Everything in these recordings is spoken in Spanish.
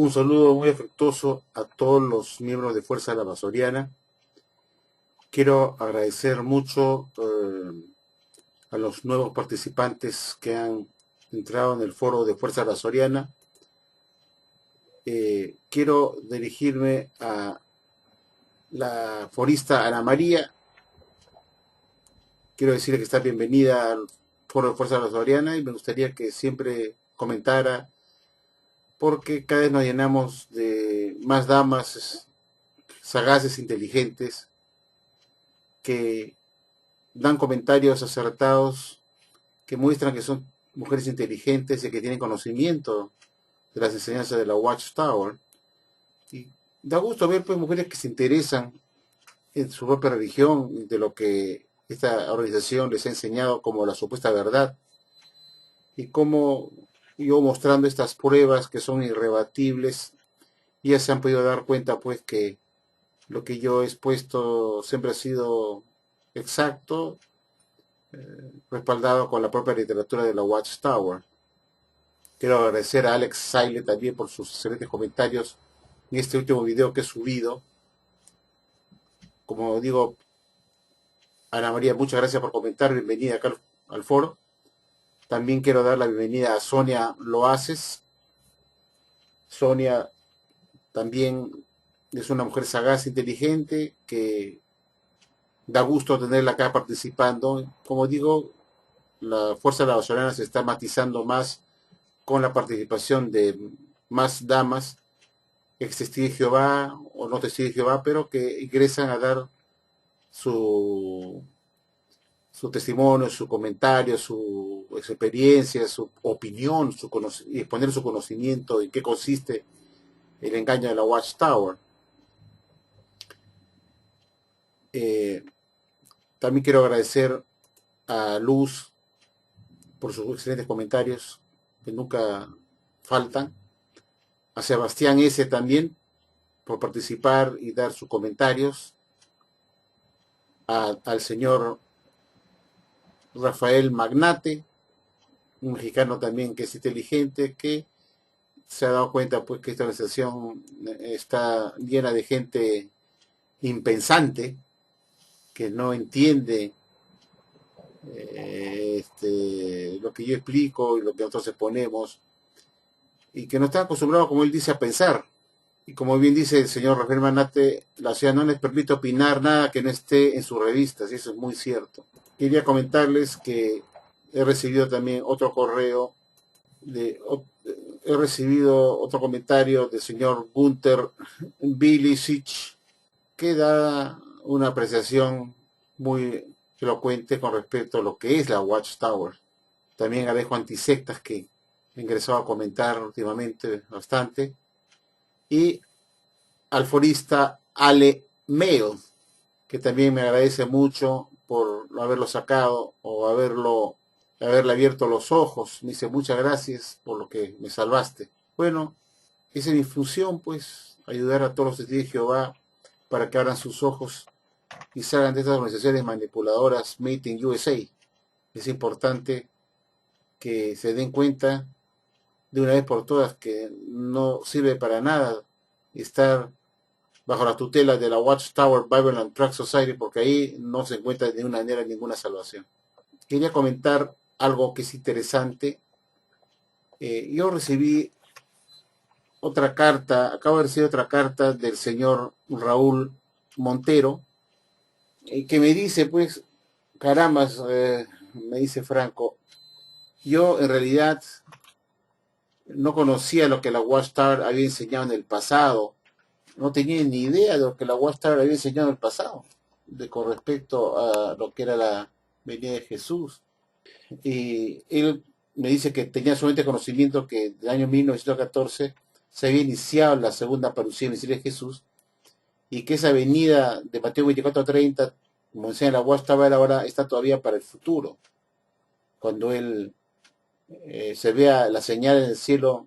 Un saludo muy afectuoso a todos los miembros de Fuerza La Basoriana. Quiero agradecer mucho a los nuevos participantes que han entrado en el foro de Fuerza La Basoriana. Quiero dirigirme a la forista Ana María. Quiero decirle que está bienvenida al foro de Fuerza La Basoriana y me gustaría que siempre comentara, porque cada vez nos llenamos de más damas sagaces, inteligentes, que dan comentarios acertados, que muestran que son mujeres inteligentes y que tienen conocimiento de las enseñanzas de la Watchtower. Y da gusto ver pues mujeres que se interesan en su propia religión, de lo que esta organización les ha enseñado como la supuesta verdad, y cómo yo mostrando estas pruebas que son irrebatibles, ya se han podido dar cuenta pues que lo que yo he expuesto siempre ha sido exacto, respaldado con la propia literatura de la Watchtower. Quiero agradecer a Alex Saile también por sus excelentes comentarios en este último video que he subido. Como digo, Ana María, muchas gracias por comentar, bienvenida acá al foro. También quiero dar la bienvenida a Sonia Loaces. Sonia también es una mujer sagaz, inteligente, que da gusto tenerla acá participando. Como digo, la Fuerza de la Basoriana se está matizando más con la participación de más damas, ex testigos de Jehová o no testigos de Jehová, pero que ingresan a dar su testimonio, su comentario, su experiencia, su opinión, y exponer su conocimiento en qué consiste el engaño de la Watchtower. También quiero agradecer a Luz por sus excelentes comentarios, que nunca faltan. A Sebastián S. también, por participar y dar sus comentarios. Al señor Rafael Magnate, un mexicano también que es inteligente, que se ha dado cuenta pues que esta organización está llena de gente impensante, que no entiende lo que yo explico y lo que nosotros exponemos, y que no están acostumbrados, como él dice, a pensar. Y como bien dice el señor Rafael Magnate, la ciudad no les permite opinar nada que no esté en sus revistas, y eso es muy cierto. Quería comentarles que he recibido también otro correo, he recibido otro comentario del señor Gunther Bilicic, que da una apreciación muy elocuente con respecto a lo que es la Watchtower. También Alejo Antisectas, que he ingresado a comentar últimamente bastante, y al forista Ale Mail, que también me agradece mucho por haberlo sacado o haberle abierto los ojos. Me dice muchas gracias por lo que me salvaste. Bueno, esa es mi función, pues, ayudar a todos los testigos de Jehová para que abran sus ojos y salgan de estas organizaciones manipuladoras Made in USA. Es importante que se den cuenta de una vez por todas que no sirve para nada estar bajo la tutela de la Watchtower Bible and Tract Society, porque ahí no se encuentra de ninguna manera ninguna salvación. Quería comentar algo que es interesante. Yo recibí otra carta, acabo de recibir otra carta del señor Raúl Montero, que me dice, pues, caramba, me dice Franco, yo en realidad no conocía lo que la Watchtower había enseñado en el pasado, no tenía ni idea de lo que la Watchtower había enseñado en el pasado, con respecto a lo que era la venida de Jesús. Y él me dice que tenía solamente conocimiento que en el año 1914 se había iniciado la segunda aparición visible de Jesús, y que esa venida de Mateo 24:30, como enseña la Watchtower ahora, está todavía para el futuro, cuando él se vea la señal en el cielo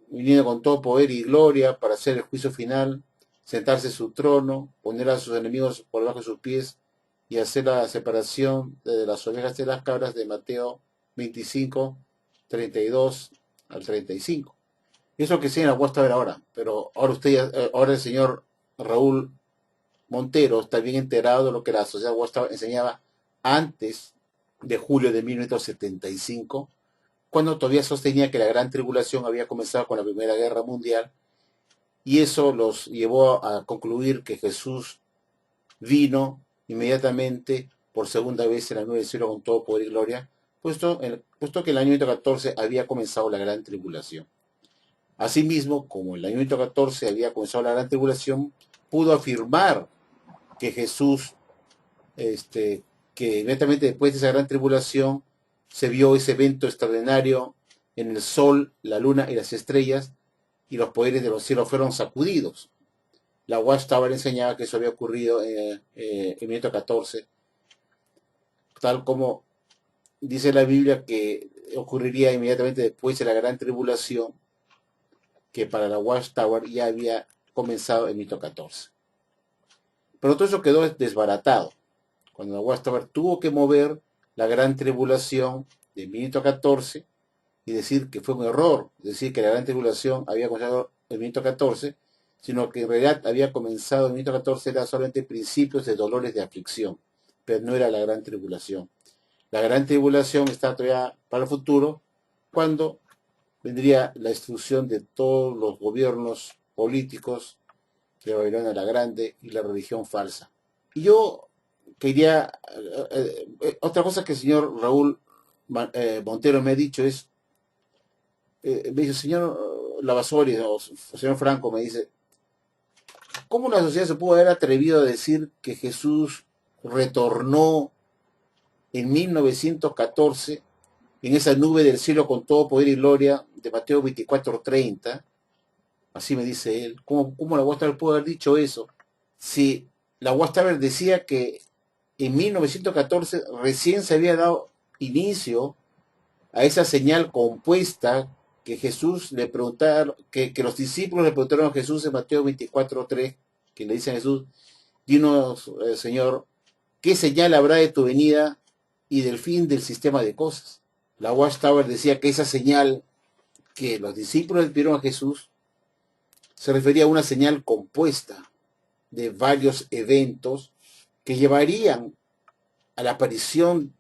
viniendo con todo poder y gloria para hacer el juicio final, sentarse en su trono, poner a sus enemigos por debajo de sus pies y hacer la separación de las ovejas de las cabras, de Mateo 25:32 al 35. Eso que sí la voy a ver ahora, pero ahora ahora el señor Raúl Montero está bien enterado de lo que la sociedad Watchtower enseñaba antes de julio de 1975, cuando todavía sostenía que la gran tribulación había comenzado con la Primera Guerra Mundial, y eso los llevó a concluir que Jesús vino inmediatamente por segunda vez en la nube del cielo con todo poder y gloria, puesto que en el año 14 había comenzado la gran tribulación. Asimismo, como en el año 14 había comenzado la gran tribulación, pudo afirmar que Jesús, que inmediatamente después de esa gran tribulación se vio ese evento extraordinario en el sol, la luna y las estrellas, y los poderes de los cielos fueron sacudidos. La Watchtower enseñaba que eso había ocurrido en 1914, tal como dice la Biblia que ocurriría inmediatamente después de la gran tribulación, que para la Watchtower ya había comenzado en 1914. Pero todo eso quedó desbaratado cuando la Watchtower tuvo que mover la gran tribulación de 1914 y decir que fue un error, decir que la gran tribulación había comenzado en 1914, sino que en realidad había comenzado en 1914, era solamente principios de dolores de aflicción, pero no era la gran tribulación. La gran tribulación está todavía para el futuro, cuando vendría la destrucción de todos los gobiernos políticos de Babilonia la Grande y la religión falsa. Y yo quería, otra cosa que el señor Raúl Montero me ha dicho es, me dice, señor Lavasori, o señor Franco, me dice, ¿cómo una sociedad se pudo haber atrevido a decir que Jesús retornó en 1914 en esa nube del cielo con todo poder y gloria de Mateo 24:30? Así me dice él. ¿Cómo la Watchtower pudo haber dicho eso? Si la Watchtower decía que en 1914 recién se había dado inicio a esa señal compuesta que Jesús le preguntaron, que los discípulos le preguntaron a Jesús en Mateo 24:3, que le dicen a Jesús, dinos, Señor, ¿qué señal habrá de tu venida y del fin del sistema de cosas? La Watchtower decía que esa señal que los discípulos le pidieron a Jesús se refería a una señal compuesta de varios eventos que llevarían a la aparición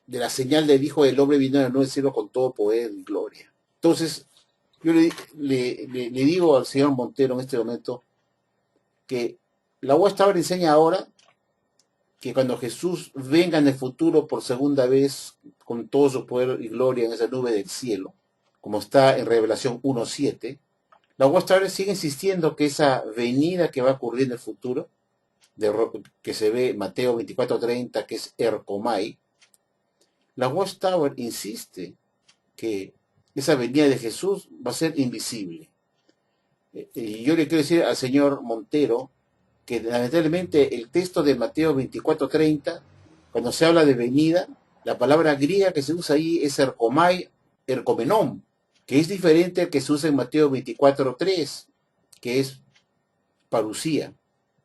de la señal del Hijo del Hombre vino en el nuevo cielo con todo poder y gloria. Entonces, yo le digo al señor Montero en este momento que la Watchtower enseña ahora que cuando Jesús venga en el futuro por segunda vez con todo su poder y gloria en esa nube del cielo, como está en Revelación 1:7, la Watchtower sigue insistiendo que esa venida que va a ocurrir en el futuro, que se ve en Mateo 24:30, que es Ercomai, la Watchtower insiste que esa venida de Jesús va a ser invisible. Y yo le quiero decir al señor Montero que lamentablemente el texto de Mateo 24:30, cuando se habla de venida, la palabra griega que se usa ahí es erkomai, erkomenon, que es diferente al que se usa en Mateo 24:3, que es parusía.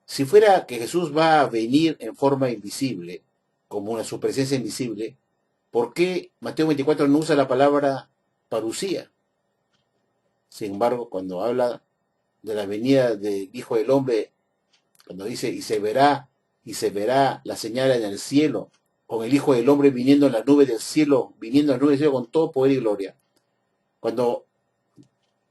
Si fuera que Jesús va a venir en forma invisible, como su presencia invisible, ¿por qué Mateo 24 no usa la palabra parusía? Sin embargo, cuando habla de la venida del Hijo del Hombre, cuando dice, y se verá la señal en el cielo, con el Hijo del Hombre viniendo en la nube del cielo, viniendo en la nube del cielo con todo poder y gloria. Cuando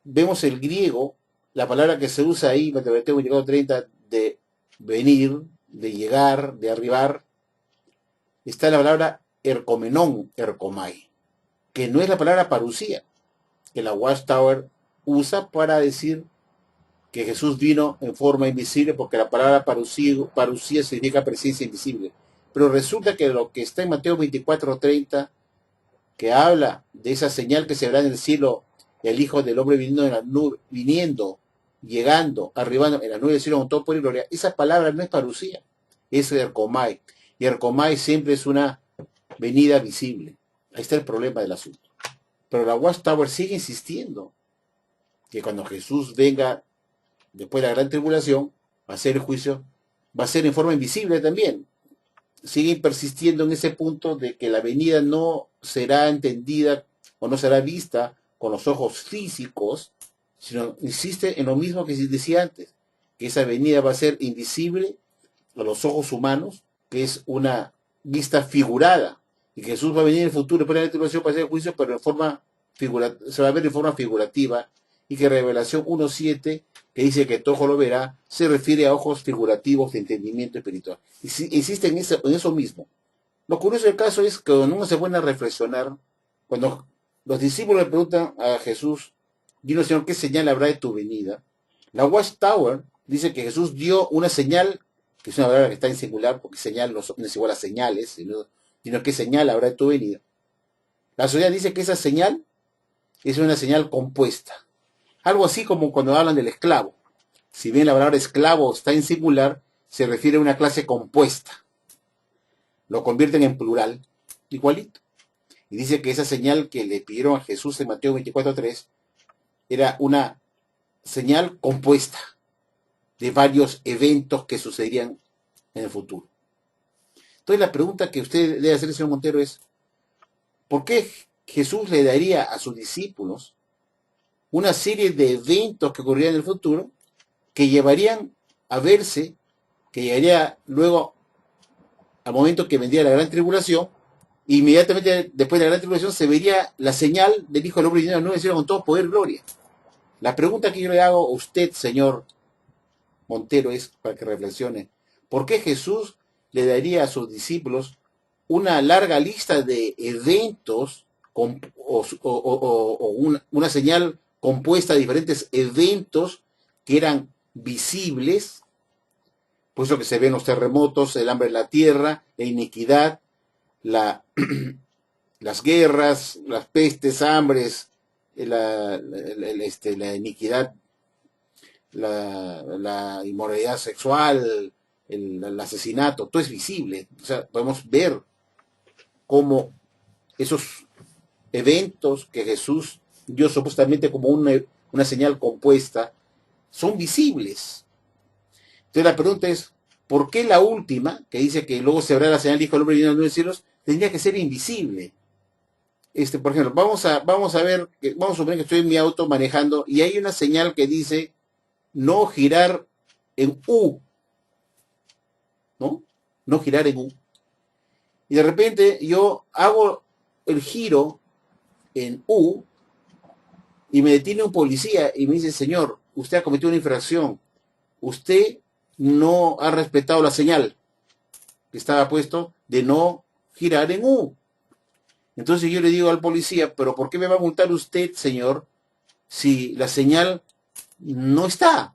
vemos el griego, la palabra que se usa ahí, Mateo 24:30, de venir, de llegar, de arribar, está la palabra ercomenón, ercomai, que no es la palabra parusía, que la Watchtower usa para decir que Jesús vino en forma invisible, porque la palabra parusía significa presencia invisible. Pero resulta que lo que está en Mateo 24:30, que habla de esa señal que se verá en el cielo, el Hijo del Hombre viniendo en la nube, llegando, arribando en la nube del cielo con todo poder y gloria, esa palabra no es parusía, es ercomai. Y ercomai siempre es una venida visible. Ahí está el problema del asunto. Pero la Watchtower sigue insistiendo que cuando Jesús venga después de la gran tribulación, va a ser el juicio, va a ser en forma invisible también. Siguen persistiendo en ese punto de que la venida no será entendida o no será vista con los ojos físicos, sino insiste en lo mismo que decía antes, que esa venida va a ser invisible a los ojos humanos, que es una vista figurada, y que Jesús va a venir en el futuro, después de la tribulación para hacer el juicio, pero en forma se va a ver en forma figurativa, y que Revelación 1.7, que dice que todo ojo lo verá, se refiere a ojos figurativos de entendimiento espiritual. Y insiste en eso mismo. Lo curioso del caso es que cuando uno se pone a reflexionar, cuando los discípulos le preguntan a Jesús, dinos Señor, ¿qué señal habrá de tu venida? La Watchtower dice que Jesús dio una señal, que es una palabra que está en singular, porque señal no es igual a señales, sino qué señal habrá de tu venida. La sociedad dice que esa señal es una señal compuesta. Algo así como cuando hablan del esclavo. Si bien la palabra esclavo está en singular, se refiere a una clase compuesta. Lo convierten en plural, igualito. Y dice que esa señal que le pidieron a Jesús en Mateo 24.3 era una señal compuesta de varios eventos que sucederían en el futuro. Entonces la pregunta que usted debe hacer, señor Montero, es ¿por qué Jesús le daría a sus discípulos una serie de eventos que ocurrirían en el futuro que llevarían a verse, que llegaría luego al momento que vendría la gran tribulación? Inmediatamente después de la gran tribulación se vería la señal del Hijo del Hombre viniendo en el cielo con todo poder y gloria. La pregunta que yo le hago a usted, señor Montero, es para que reflexione. ¿Por qué Jesús le daría a sus discípulos una larga lista de eventos una señal compuesta de diferentes eventos que eran visibles? Por eso que se ven los terremotos, el hambre en la tierra, la iniquidad, las guerras, las pestes, hambres, la iniquidad, la inmoralidad sexual, el asesinato, todo es visible. O sea, podemos ver cómo esos eventos que Jesús dio supuestamente como una señal compuesta son visibles. Entonces la pregunta es, ¿por qué la última, que dice que luego se verá la señal del Hijo del Hombre viniendo en los cielos, tendría que ser invisible? Por ejemplo, vamos a ver, vamos a suponer que estoy en mi auto manejando y hay una señal que dice no girar en U, ¿no? No girar en U. Y de repente yo hago el giro en U y me detiene un policía y me dice, señor, usted ha cometido una infracción. Usted no ha respetado la señal que estaba puesto de no girar en U. Entonces yo le digo al policía, pero ¿por qué me va a multar usted, señor, si la señal no está?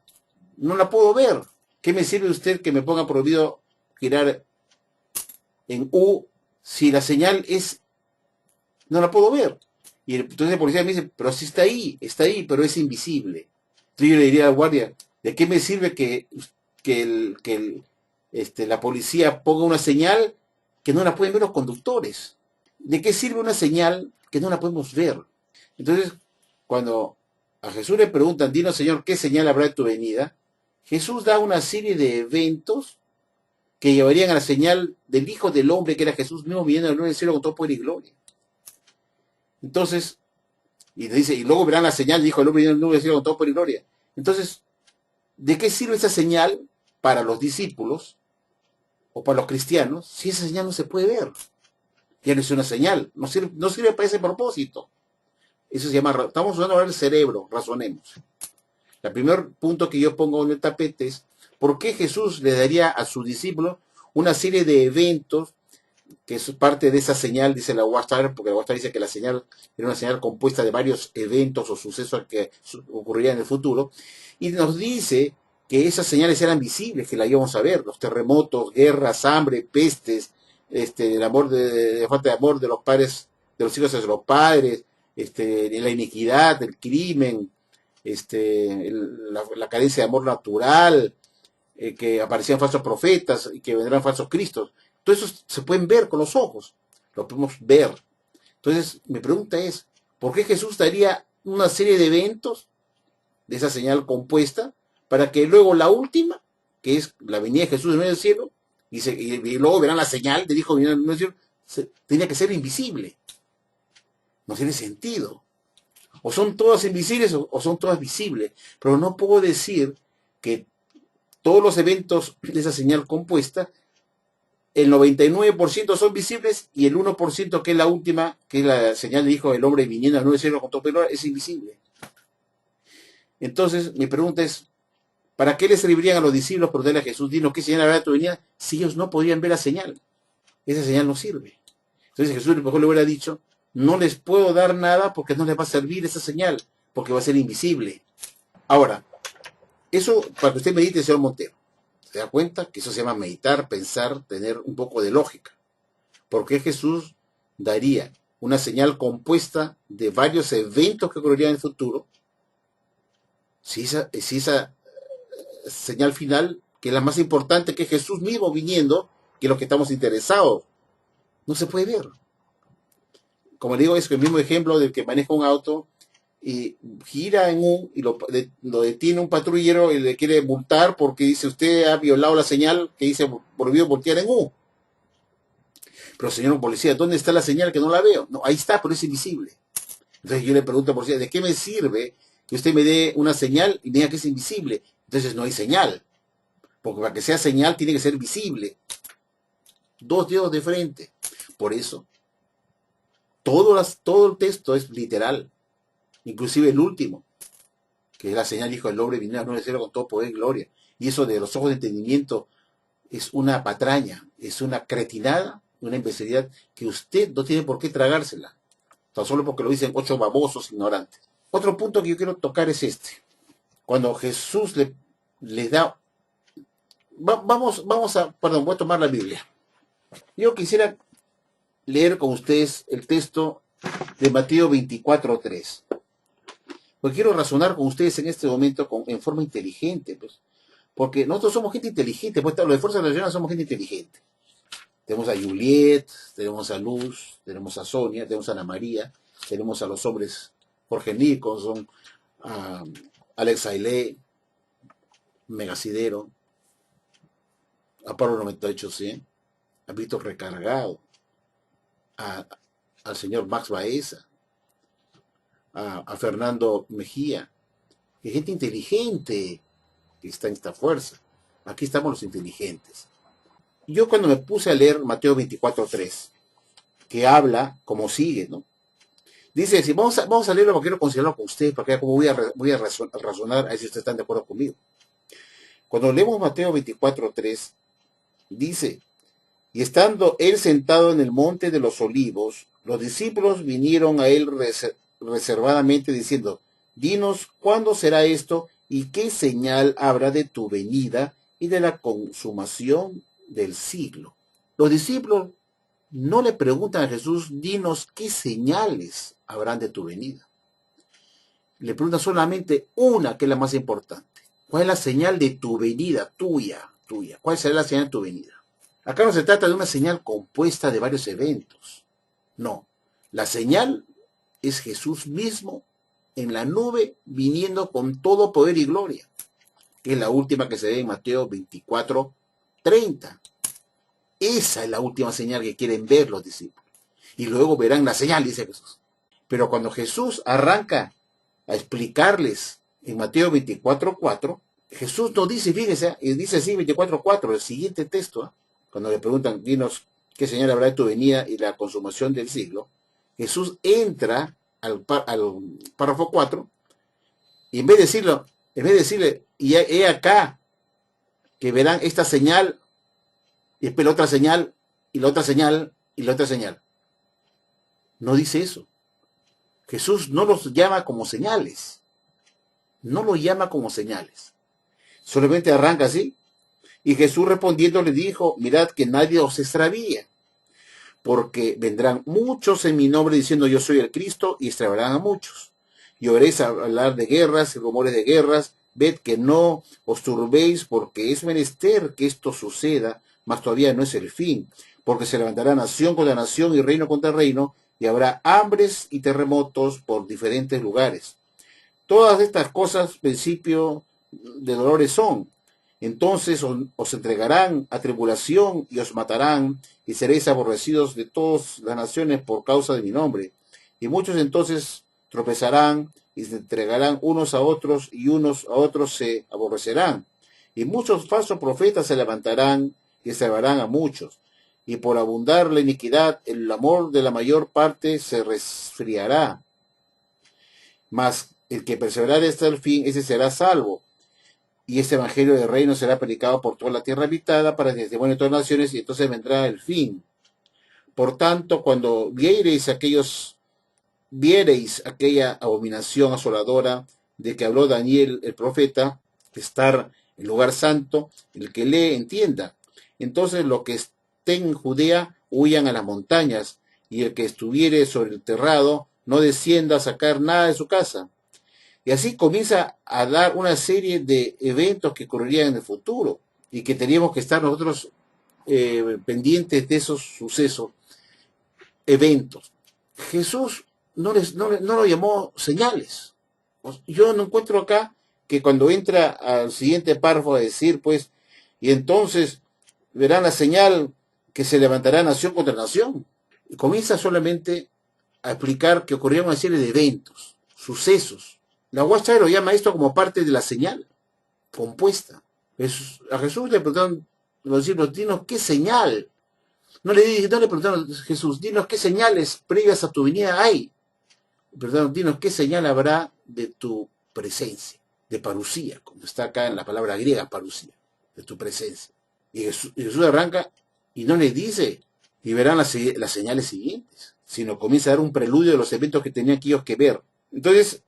No la puedo ver. ¿Qué me sirve usted que me ponga prohibido girar en U si la señal no la puedo ver? Y entonces el policía me dice, pero sí está ahí, pero es invisible. Entonces yo le diría al guardia, ¿de qué me sirve que la policía ponga una señal que no la pueden ver los conductores? ¿De qué sirve una señal que no la podemos ver? Entonces, cuando a Jesús le preguntan, dinos Señor, ¿qué señal habrá de tu venida? Jesús da una serie de eventos que llevarían a la señal del Hijo del Hombre, que era Jesús mismo viniendo en el cielo con todo poder y gloria. Entonces, y dice, y luego verán la señal del Hijo del Hombre viniendo en el cielo con todo poder y gloria. Entonces, ¿de qué sirve esa señal para los discípulos o para los cristianos si esa señal no se puede ver? Ya no es una señal, no sirve para ese propósito. Eso se llama, estamos usando ahora el cerebro, razonemos. El primer punto que yo pongo en el tapete es, ¿por qué Jesús le daría a sus discípulos una serie de eventos que es parte de esa señal, dice la Watchtower, porque la Watchtower dice que la señal era una señal compuesta de varios eventos o sucesos que ocurrirían en el futuro, y nos dice que esas señales eran visibles, que las íbamos a ver, los terremotos, guerras, hambre, pestes, la falta de amor de los padres, de los hijos hacia los padres, la iniquidad, el crimen, la carencia de amor natural, que aparecían falsos profetas y que vendrán falsos cristos. Todo eso se pueden ver con los ojos, lo podemos ver. Entonces, mi pregunta es, ¿por qué Jesús daría una serie de eventos de esa señal compuesta para que luego la última, que es la venida de Jesús en medio del cielo, y luego verán la señal del Hijo viniendo en medio del cielo, tenía que ser invisible? No tiene sentido. O son todas invisibles o son todas visibles. Pero no puedo decir que todos los eventos de esa señal compuesta, el 99% son visibles y el 1% que es la última, que es la señal de hijo del hombre viniendo a 9 con todo pelo, es invisible. Entonces, mi pregunta es, ¿para qué les servirían a los discípulos protegerle a Jesús? Dinos, ¿qué señal habrá de tu venida? Si ellos no podían ver la señal. Esa señal no sirve. Entonces Jesús mejor le hubiera dicho, no les puedo dar nada porque no les va a servir esa señal, porque va a ser invisible. Ahora, eso para que usted medite, señor Montero. ¿Se da cuenta? Que eso se llama meditar, pensar, tener un poco de lógica. ¿Por qué Jesús daría una señal compuesta de varios eventos que ocurrirían en el futuro? Si esa señal final, que es la más importante, que es Jesús mismo viniendo, que es lo que estamos interesados, no se puede ver. Como le digo, es el mismo ejemplo del que maneja un auto y gira en U y lo detiene un patrullero y le quiere multar porque dice usted ha violado la señal que dice prohibido voltear en U. Pero señor policía, ¿dónde está la señal que no la veo? No, ahí está, pero es invisible. Entonces yo le pregunto al policía, ¿de qué me sirve que usted me dé una señal y me diga que es invisible? Entonces no hay señal. Porque para que sea señal tiene que ser visible. Dos dedos de frente. Por eso, todo el texto es literal. Inclusive el último, que es la señal hijo del hombre viniendo a 9 con todo poder y gloria. Y eso de los ojos de entendimiento es una patraña, es una cretinada, una imbecilidad que usted no tiene por qué tragársela. Tan solo porque lo dicen 8 babosos ignorantes. Otro punto que yo quiero tocar es este. Cuando Jesús les da... voy a tomar la Biblia. Yo quisiera leer con ustedes el texto de Mateo 24:3. Porque quiero razonar con ustedes en este momento en forma inteligente, pues. Porque nosotros somos gente inteligente, pues los de Fuerza Nacional somos gente inteligente. Tenemos a Juliet, tenemos a Luz, tenemos a Sonia, tenemos a Ana María, tenemos a los hombres Jorge Nicholson, a Alex Ailé, Megasidero, a Pablo 98-100, a Víctor Recargado, al señor Max Baeza, a Fernando Mejía, que gente inteligente que está en esta fuerza. Aquí estamos los inteligentes. Yo cuando me puse a leer Mateo 24:3, que habla como sigue, ¿no? Dice, si vamos a leerlo porque quiero considerarlo con ustedes, porque como voy a razonar, a ver si ustedes están de acuerdo conmigo. Cuando leemos Mateo 24:3, dice, y estando él sentado en el monte de los olivos, los discípulos vinieron a él reservadamente diciendo, dinos cuándo será esto y qué señal habrá de tu venida y de la consumación del siglo. Los discípulos no le preguntan a Jesús, dinos qué señales habrán de tu venida. Le preguntan solamente una, que es la más importante. ¿Cuál es la señal de tu venida, tuya? ¿Cuál será la señal de tu venida? Acá no se trata de una señal compuesta de varios eventos. No, la señal es Jesús mismo en la nube viniendo con todo poder y gloria. Que es la última que se ve en Mateo 24:30. Esa es la última señal que quieren ver los discípulos. Y luego verán la señal, dice Jesús. Pero cuando Jesús arranca a explicarles en Mateo 24:4, Jesús nos dice, fíjense, y dice así 24:4, el siguiente texto, cuando le preguntan, dinos qué señal habrá de tu venida y la consumación del siglo, Jesús entra al párrafo 4, y en vez de decirle, y he acá que verán esta señal, y espera otra señal, y la otra señal, y la otra señal. No dice eso. Jesús no los llama como señales. No los llama como señales. Solamente arranca así. Y Jesús respondiendo le dijo, mirad que nadie os extravíe, porque vendrán muchos en mi nombre diciendo yo soy el Cristo y extraviarán a muchos. Y oiréis hablar de guerras y rumores de guerras. Ved que no os turbéis, porque es menester que esto suceda, mas todavía no es el fin, porque se levantará nación contra nación y reino contra reino, y habrá hambres y terremotos por diferentes lugares. Todas estas cosas, principio de dolores son. Entonces os entregarán a tribulación y os matarán, y seréis aborrecidos de todas las naciones por causa de mi nombre. Y muchos entonces tropezarán y se entregarán unos a otros y unos a otros se aborrecerán. Y muchos falsos profetas se levantarán y salvarán a muchos. Y por abundar la iniquidad, el amor de la mayor parte se resfriará. Mas el que perseverare hasta el fin, ese será salvo. Y este evangelio del reino será predicado por toda la tierra habitada para testimonio de todas las naciones, y entonces vendrá el fin. Por tanto, cuando viereis aquella abominación asoladora de que habló Daniel el profeta, estar en lugar santo, el que lee entienda. Entonces los que estén en Judea huyan a las montañas, y el que estuviere sobre el terrado no descienda a sacar nada de su casa. Y así comienza a dar una serie de eventos que ocurrirían en el futuro y que teníamos que estar nosotros pendientes de esos sucesos, eventos. Jesús no lo llamó señales. Yo no encuentro acá que cuando entra al siguiente párrafo a decir, pues, y entonces verán la señal que se levantará nación contra nación. Y comienza solamente a explicar que ocurrieron una serie de eventos, sucesos. La Watchtower lo llama esto como parte de la señal compuesta. A Jesús le preguntaron los discípulos, dinos qué señal. No le preguntaron a Jesús, dinos qué señales previas a tu venida hay. Le preguntaron, dinos qué señal habrá de tu presencia, de parusía, como está acá en la palabra griega, parusía, de tu presencia. Y Jesús arranca y no les dice, y verán las señales siguientes, sino comienza a dar un preludio de los eventos que tenían ellos que ver. Entonces,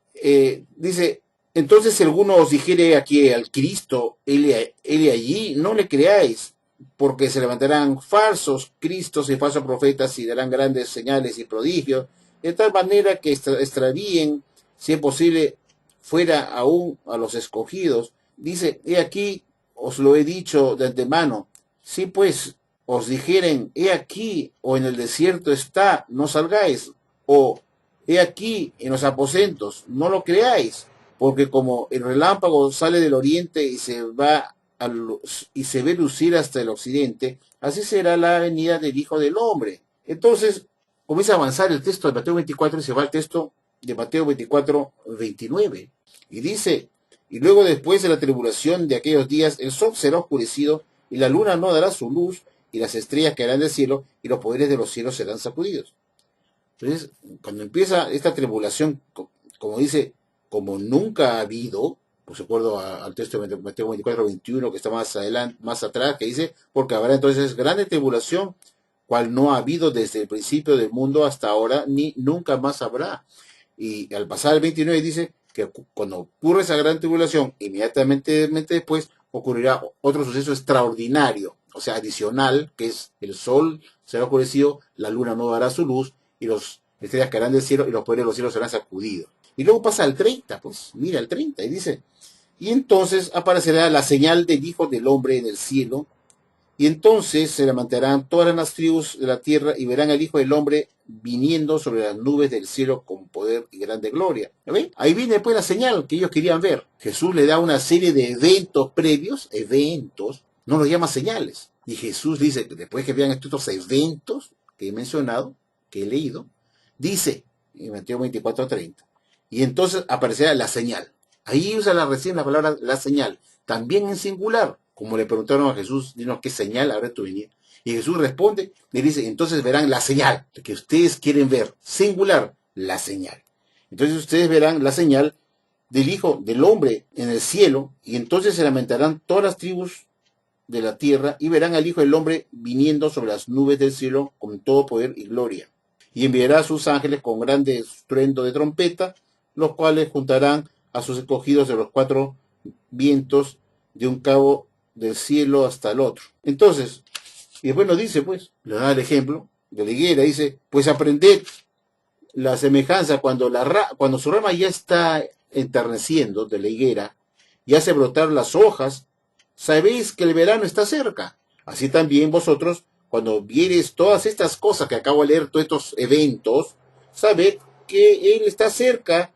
dice, entonces si alguno os dijere aquí al Cristo, él allí, no le creáis, porque se levantarán falsos cristos y falsos profetas y darán grandes señales y prodigios, de tal manera que extravíen, si es posible, fuera aún a los escogidos. Dice, he aquí, os lo he dicho de antemano, si pues os dijeren, he aquí, o en el desierto está, no salgáis, o he aquí en los aposentos, no lo creáis, porque como el relámpago sale del oriente y se ve lucir hasta el occidente, así será la venida del Hijo del Hombre. Entonces, comienza a avanzar el texto de Mateo 24 y se va al texto de Mateo 24, 29. Y dice, y luego después de la tribulación de aquellos días, el sol será oscurecido y la luna no dará su luz y las estrellas caerán del cielo y los poderes de los cielos serán sacudidos. Entonces, cuando empieza esta tribulación, como dice, como nunca ha habido, pues acuerdo al texto de Mateo 24, 21, que está más adelante, más atrás, que dice, porque habrá entonces grande tribulación, cual no ha habido desde el principio del mundo hasta ahora, ni nunca más habrá. Y al pasar el 29 dice que cuando ocurre esa gran tribulación, inmediatamente después ocurrirá otro suceso extraordinario, o sea, adicional, que es el sol será oscurecido, la luna no dará su luz, y los estrellas caerán del cielo y los poderes de los cielos serán sacudidos. Y luego pasa al 30, pues, mira el 30, y dice, y entonces aparecerá la señal del Hijo del Hombre en el cielo, y entonces se levantarán todas las tribus de la tierra y verán al Hijo del Hombre viniendo sobre las nubes del cielo con poder y grande gloria. ¿Ven? Ahí viene pues la señal que ellos querían ver. Jesús le da una serie de eventos previos, no los llama señales. Y Jesús dice, después que vean estos eventos que he mencionado, que he leído, dice en Mateo 24:30, y entonces aparecerá la señal. Ahí usa recién la palabra la señal, también en singular, como le preguntaron a Jesús, dinos qué señal habrá tu venida. Y Jesús responde, le dice, entonces verán la señal, que ustedes quieren ver, singular, la señal. Entonces ustedes verán la señal del Hijo del Hombre en el cielo, y entonces se lamentarán todas las tribus de la tierra, y verán al Hijo del Hombre viniendo sobre las nubes del cielo con todo poder y gloria. Y enviará a sus ángeles con grande estruendo de trompeta, los cuales juntarán a sus escogidos de los cuatro vientos de un cabo del cielo hasta el otro. Entonces, y después nos dice, pues, le da el ejemplo de la higuera, dice, pues aprended la semejanza cuando su rama ya está enterneciendo de la higuera y hace brotar las hojas, sabéis que el verano está cerca. Así también vosotros, cuando viereis todas estas cosas que acabo de leer, todos estos eventos, sabed que Él está cerca,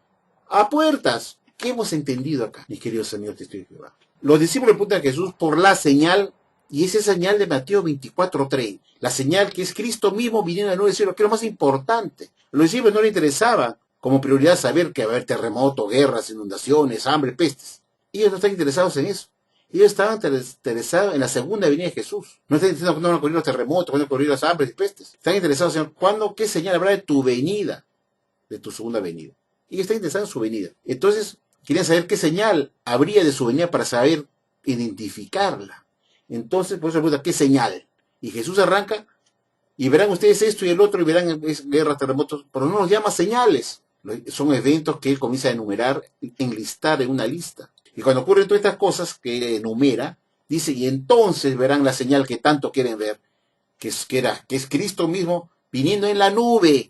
a puertas. ¿Qué hemos entendido acá, mis queridos amigos testigos de Jehová? Los discípulos preguntan a Jesús por la señal, y esa señal de Mateo 24:30, la señal que es Cristo mismo viniendo a la nube del cielo, que es lo más importante. A los discípulos no les interesaba como prioridad saber que va a haber terremotos, guerras, inundaciones, hambre, pestes. Ellos no están interesados en eso. Ellos estaban interesados en la segunda venida de Jesús. No están interesados cuándo van a ocurrir los terremotos, cuándo van a ocurrir las hambres y pestes. Están interesados en cuándo, qué señal habrá de tu venida, de tu segunda venida. Ellos están interesados en su venida. Entonces, querían saber qué señal habría de su venida para saber identificarla. Entonces, por eso pregunta, ¿qué señal? Y Jesús arranca, y verán ustedes esto y el otro, y verán guerras, terremotos, pero no los llama señales. Son eventos que él comienza a enumerar, enlistar en una lista. Y cuando ocurren todas estas cosas que enumera, dice, y entonces verán la señal que tanto quieren ver, que es Cristo mismo viniendo en la nube.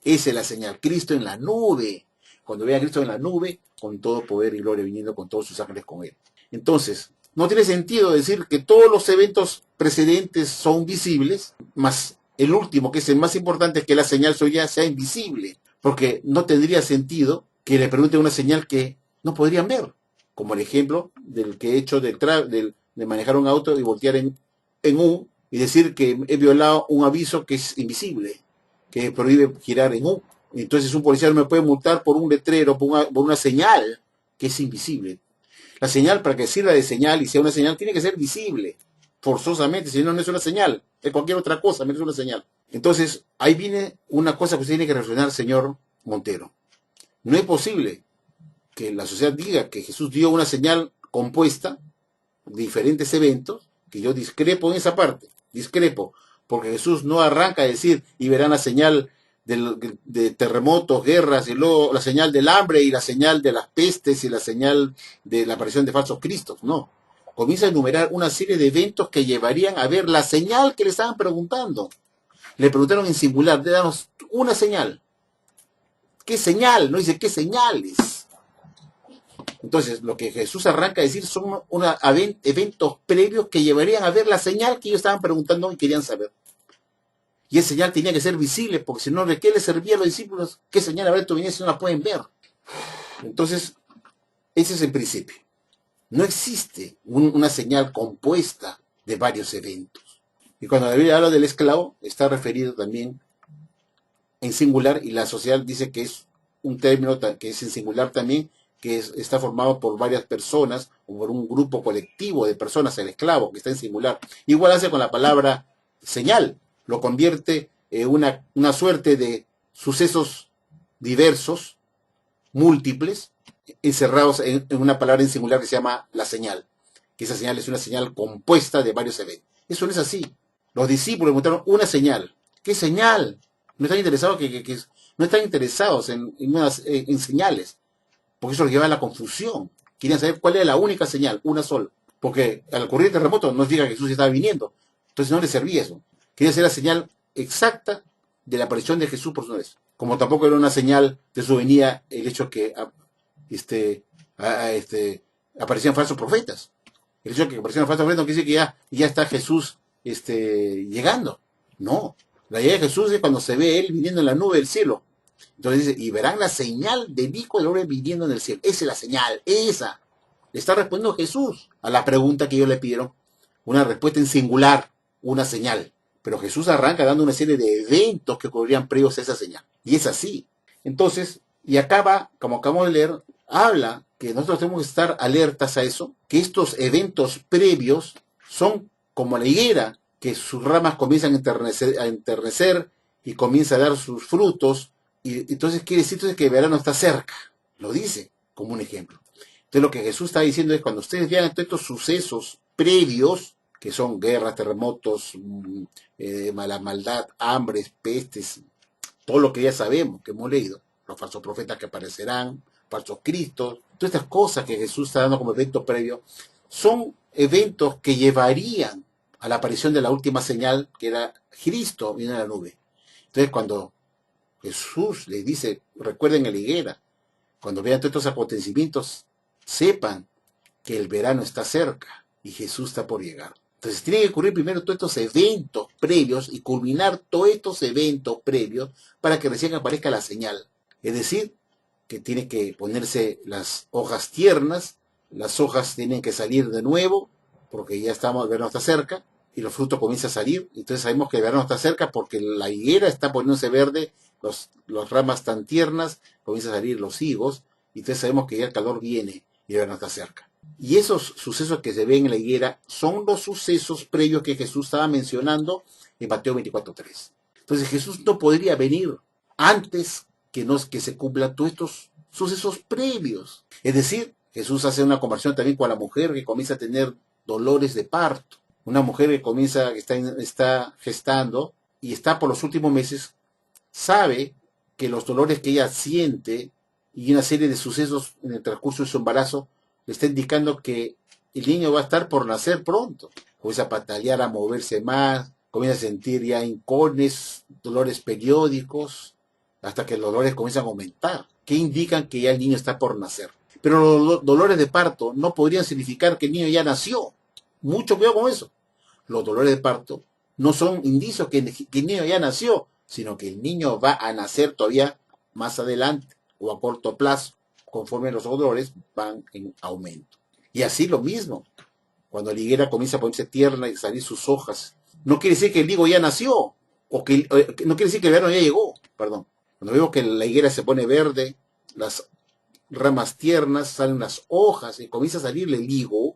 Esa es la señal, Cristo en la nube. Cuando vean a Cristo en la nube, con todo poder y gloria viniendo con todos sus ángeles con él. Entonces, no tiene sentido decir que todos los eventos precedentes son visibles, más el último, que es el más importante, que la señal suya sea invisible, porque no tendría sentido que le pregunten una señal que no podrían ver, como el ejemplo del que he hecho de manejar un auto y voltear en U y decir que he violado un aviso que es invisible, que prohíbe girar en U. Entonces un policía no me puede multar por un letrero, por una señal que es invisible. La señal, para que sirva de señal y sea una señal, tiene que ser visible, forzosamente, si no, no es una señal, es cualquier otra cosa, menos una señal. Entonces, ahí viene una cosa que usted tiene que reflexionar, señor Montero. No es posible que la sociedad diga que Jesús dio una señal compuesta de diferentes eventos, que yo discrepo en esa parte, discrepo, porque Jesús no arranca a decir, y verán la señal de terremotos, guerras, y luego la señal del hambre, y la señal de las pestes, y la señal de la aparición de falsos cristos. No. Comienza a enumerar una serie de eventos que llevarían a ver la señal que le estaban preguntando. Le preguntaron en singular, danos una señal. ¿Qué señal? No dice, ¿qué señales? Entonces, lo que Jesús arranca a decir son eventos previos que llevarían a ver la señal que ellos estaban preguntando y querían saber. Y esa señal tenía que ser visible, porque si no, ¿de qué les servía a los discípulos? ¿Qué señal habrá de tu venida si no la pueden ver? Entonces, ese es el principio. No existe una señal compuesta de varios eventos. Y cuando la Biblia habla del esclavo, está referido también en singular, y la sociedad dice que es un término que es en singular también, que está formado por varias personas, o por un grupo colectivo de personas, el esclavo, que está en singular. Igual hace con la palabra señal, lo convierte en una suerte de sucesos diversos, múltiples, encerrados en una palabra en singular que se llama la señal, que esa señal es una señal compuesta de varios eventos. Eso no es así. Los discípulos encontraron una señal. ¿Qué señal? No están interesados, no están interesados en señales, porque eso los lleva a la confusión. Querían saber cuál era la única señal, una sola. Porque al ocurrir el terremoto nos diga que Jesús estaba viniendo. Entonces no les servía eso. Quería ser la señal exacta de la aparición de Jesús por su vez. Como tampoco era una señal de su venida el hecho que aparecían falsos profetas. El hecho de que aparecieran falsos profetas no quiere decir que ya está Jesús llegando. No. La llegada de Jesús es cuando se ve él viniendo en la nube del cielo. Entonces dice, y verán la señal del Hijo del Hombre viniendo en el cielo. Esa es la señal, esa. Le está respondiendo Jesús a la pregunta que ellos le pidieron. Una respuesta en singular, una señal. Pero Jesús arranca dando una serie de eventos que ocurrirían previos a esa señal. Y es así. Entonces, y acaba, como acabamos de leer, habla que nosotros tenemos que estar alertas a eso, que estos eventos previos son como la higuera, que sus ramas comienzan a enternecer y comienza a dar sus frutos, y entonces quiere decir que el verano está cerca. Lo dice como un ejemplo. Entonces lo que Jesús está diciendo es, cuando ustedes vean todos estos sucesos previos, que son guerras, terremotos, mala maldad, hambres, pestes, todo lo que ya sabemos, que hemos leído, los falsos profetas que aparecerán, falsos cristos, todas estas cosas que Jesús está dando como evento previo, son eventos que llevarían a la aparición de la última señal, que era Cristo viene en la nube. Entonces cuando Jesús les dice, recuerden a la higuera, cuando vean todos estos acontecimientos, sepan que el verano está cerca y Jesús está por llegar. Entonces tiene que ocurrir primero todos estos eventos previos y culminar todos estos eventos previos para que recién aparezca la señal. Es decir, que tiene que ponerse las hojas tiernas, las hojas tienen que salir de nuevo, porque ya estamos, el verano está cerca, y los frutos comienzan a salir. Entonces sabemos que el verano está cerca porque la higuera está poniéndose verde, las ramas tan tiernas, comienzan a salir los higos, y entonces sabemos que ya el calor viene y el verano está cerca. Y esos sucesos que se ven en la higuera son los sucesos previos que Jesús estaba mencionando en Mateo 24:3. Entonces Jesús no podría venir antes que se cumplan todos estos sucesos previos. Es decir, Jesús hace una conversión también con la mujer que comienza a tener dolores de parto. Una mujer que está gestando y está por los últimos meses, sabe que los dolores que ella siente y una serie de sucesos en el transcurso de su embarazo le está indicando que el niño va a estar por nacer pronto. Comienza a patalear, a moverse más, comienza a sentir ya hincones, dolores periódicos, hasta que los dolores comienzan a aumentar, que indican que ya el niño está por nacer. Pero los dolores de parto no podrían significar que el niño ya nació. Mucho cuidado con eso. Los dolores de parto no son indicios que el niño ya nació, sino que el niño va a nacer todavía más adelante o a corto plazo, conforme los dolores van en aumento. Y así lo mismo, cuando la higuera comienza a ponerse tierna y salir sus hojas, no quiere decir que el higo ya nació, no quiere decir que el verano ya llegó, perdón. Cuando vemos que la higuera se pone verde, las ramas tiernas, salen las hojas y comienza a salir el higo,